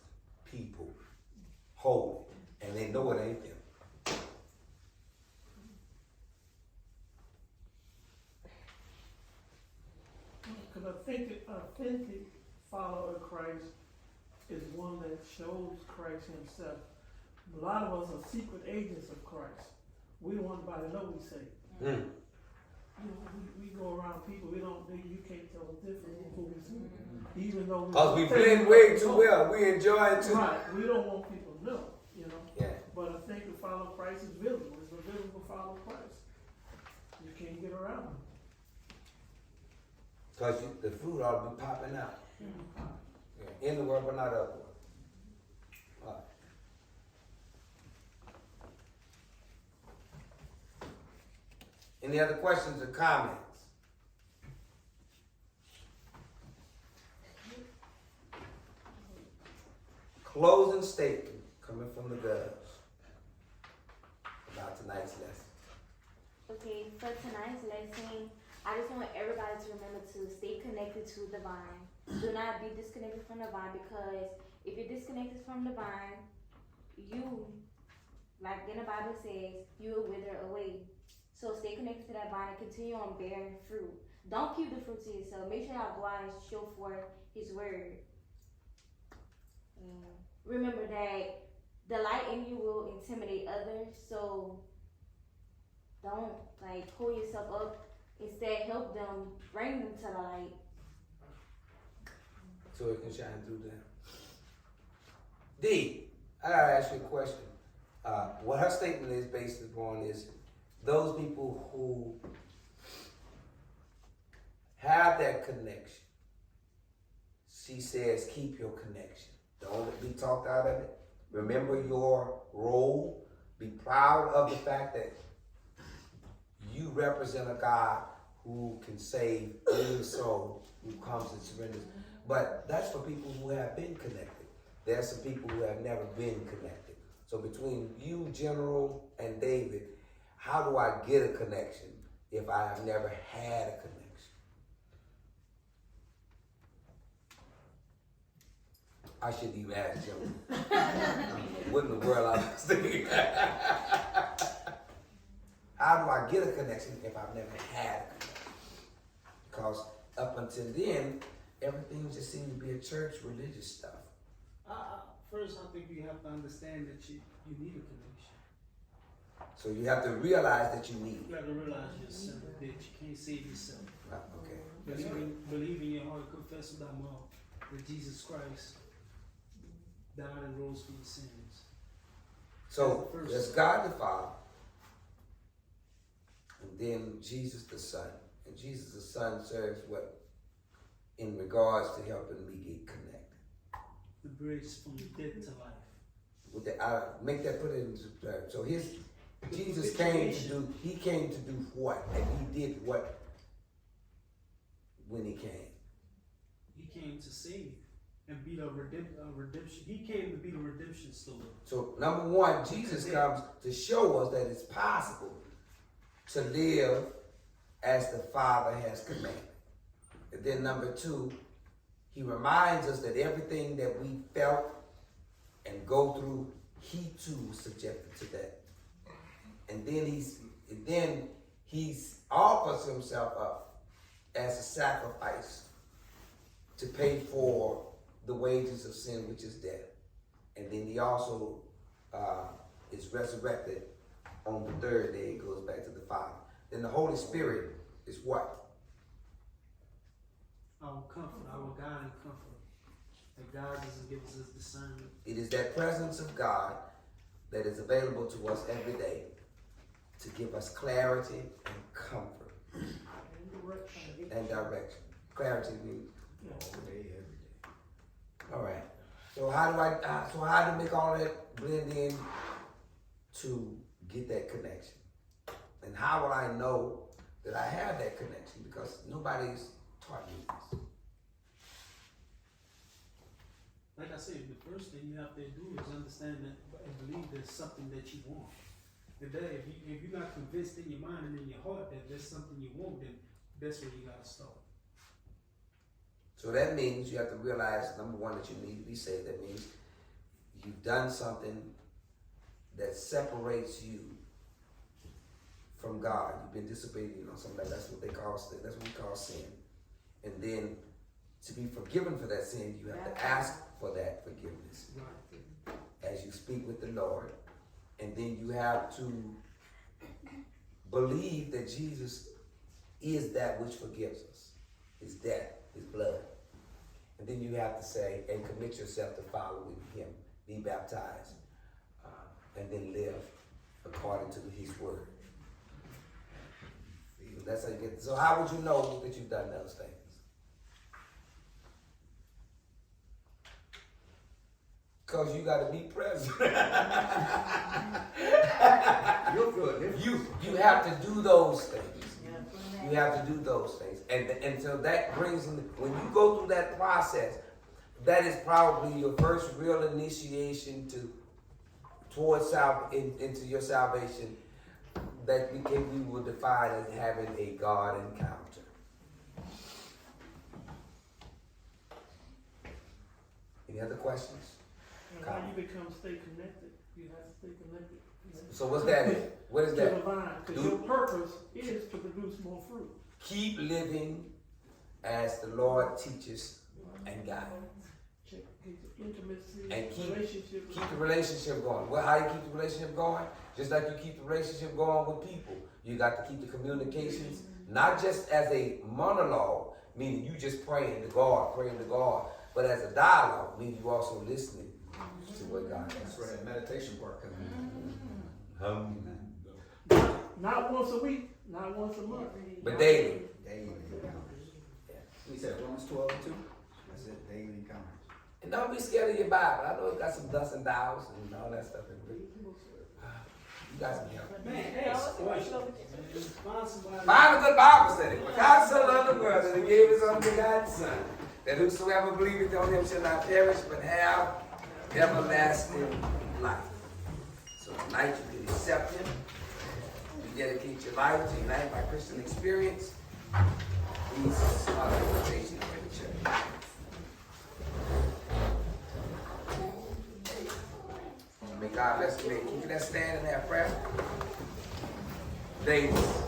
Speaker 1: people holy, and they know it ain't them.
Speaker 4: Because an authentic follower of Christ is one that shows Christ Himself. A lot of us are secret agents of Christ. We don't want anybody to know we say. You know, we go around people, you can't tell the difference from who we see. Even though
Speaker 1: Because we blend way too well. We enjoy it too.
Speaker 4: Right, we don't want people to know, you know.
Speaker 1: Yeah.
Speaker 4: But I think the follow Christ is visible. It's a visible follow Christ. You can't get around it.
Speaker 1: Because the fruit ought to be popping out. Yeah. In the world, but not of the world. All right. Any other questions or comments? Closing statement coming from the girls about tonight's lesson.
Speaker 3: Okay, for tonight's lesson, I just want everybody to remember to stay connected to the vine. Do not be disconnected from the vine, because if you're disconnected from the vine, you, like in the Bible says, you will wither away. So So stay connected to that vine, continue on bearing fruit. Don't keep the fruit to yourself. Make sure y'all go out and show forth his word. Remember that the light in you will intimidate others, so don't like pull yourself up. Instead, help them, bring them to the light.
Speaker 1: So it can shine through them. D, I gotta ask you a question. What her statement is based upon is those people who have that connection. She says, keep your connection. Don't be talked out of it. Remember your role. Be proud of the fact that you represent a God who can save any soul who comes and surrenders. But that's for people who have been connected. There are some people who have never been connected. So between you, General, and David, how do I get a connection if I have never had a connection? I shouldn't even ask General. What in the world I was thinking? How do I get a connection if I've never had a connection? Because up until then, everything just seemed to be a church religious stuff.
Speaker 5: First, I think you have to understand that you need a connection.
Speaker 1: So you have to realize that you need
Speaker 5: You have to realize yourself that you can't save yourself.
Speaker 1: Okay.
Speaker 5: Believe in your heart, confess with thy mouth that Jesus Christ died and rose for your sins.
Speaker 1: So there's God the Father, and then Jesus the Son. And Jesus the Son serves what? In regards to helping me get connected.
Speaker 5: The bridge from death to life.
Speaker 1: With the, I make that put it into terms. So Jesus came to do, he came to do what? And he did what when he came?
Speaker 5: He came to save and be the redemption. He came to be the redemption story.
Speaker 1: So number one, Jesus comes to show us that it's possible to live as the Father has commanded. And then number two, he reminds us that everything that we felt and go through, he too was subjected to that. And then he's offers himself up as a sacrifice to pay for the wages of sin, which is death. And then he also is resurrected on the third day. It goes back to the Father. Then the Holy Spirit is what?
Speaker 5: Our comfort, our God and comfort. That God doesn't give us his discernment.
Speaker 1: It is that presence of God that is available to us every day to give us clarity and comfort and direction. Clarity means all day, every day. All right. So how to make all that blend in to get that connection? And how will I know that I have that connection? Because nobody's taught me this.
Speaker 5: Like I said, the first thing you have to do is understand that and believe there's something that you want. If you're not convinced in your mind and in your heart that there's something you want, then that's where you gotta start.
Speaker 1: So that means you have to realize, number one, that you need to be saved. That means you've done something that separates you from God. You've been disobedient on something. That's what they call sin. That's what we call sin. And then to be forgiven for that sin, you have to ask for that forgiveness as you speak with the Lord. And then you have to believe that Jesus is that which forgives us. His death, his blood. And then you have to say and commit yourself to following him. Be baptized. And then live according to his word. That's how you get. So how would you know that you've done those things? Because you got to be present.
Speaker 7: You'll feel it different.
Speaker 1: You have to do those things. You have to do those things. And so that brings in, when you go through that process, that is probably your first real initiation towards into your salvation that we will define as having a God encounter. Any other questions?
Speaker 4: And how you become stay connected? You have to stay connected.
Speaker 1: So what's that? What is
Speaker 4: To
Speaker 1: that?
Speaker 4: the vine, because your purpose is to produce more fruit.
Speaker 1: Keep living as the Lord teaches and guides.
Speaker 4: Check intimacy,
Speaker 1: And keep
Speaker 4: relationship.
Speaker 1: the relationship going. Well, how you keep the relationship going? Just like you keep the relationship going with people. You got to keep the communications, not just as a monologue, meaning you just praying to God, but as a dialogue, meaning you also listening to what God
Speaker 7: That's
Speaker 1: has.
Speaker 7: where that meditation part comes in.
Speaker 4: Not once a week, not once a month.
Speaker 1: But daily.
Speaker 7: Daily encounters. We said Romans 12:2. That's it, daily encounters.
Speaker 1: And don't be scared of your Bible. I know it got some dots and dials and all that stuff in it. You got some help.
Speaker 5: Man, ask questions. Find somebody.
Speaker 1: Find a good Bible study. For God so loved the world that he gave his only begotten Son, that whosoever believeth on him shall not perish but have everlasting life. So tonight you can accept him. You dedicate your life to United by Christian Experience. These are the invitations for the church. May God bless you. Keep that stand in that prayer. Ladies.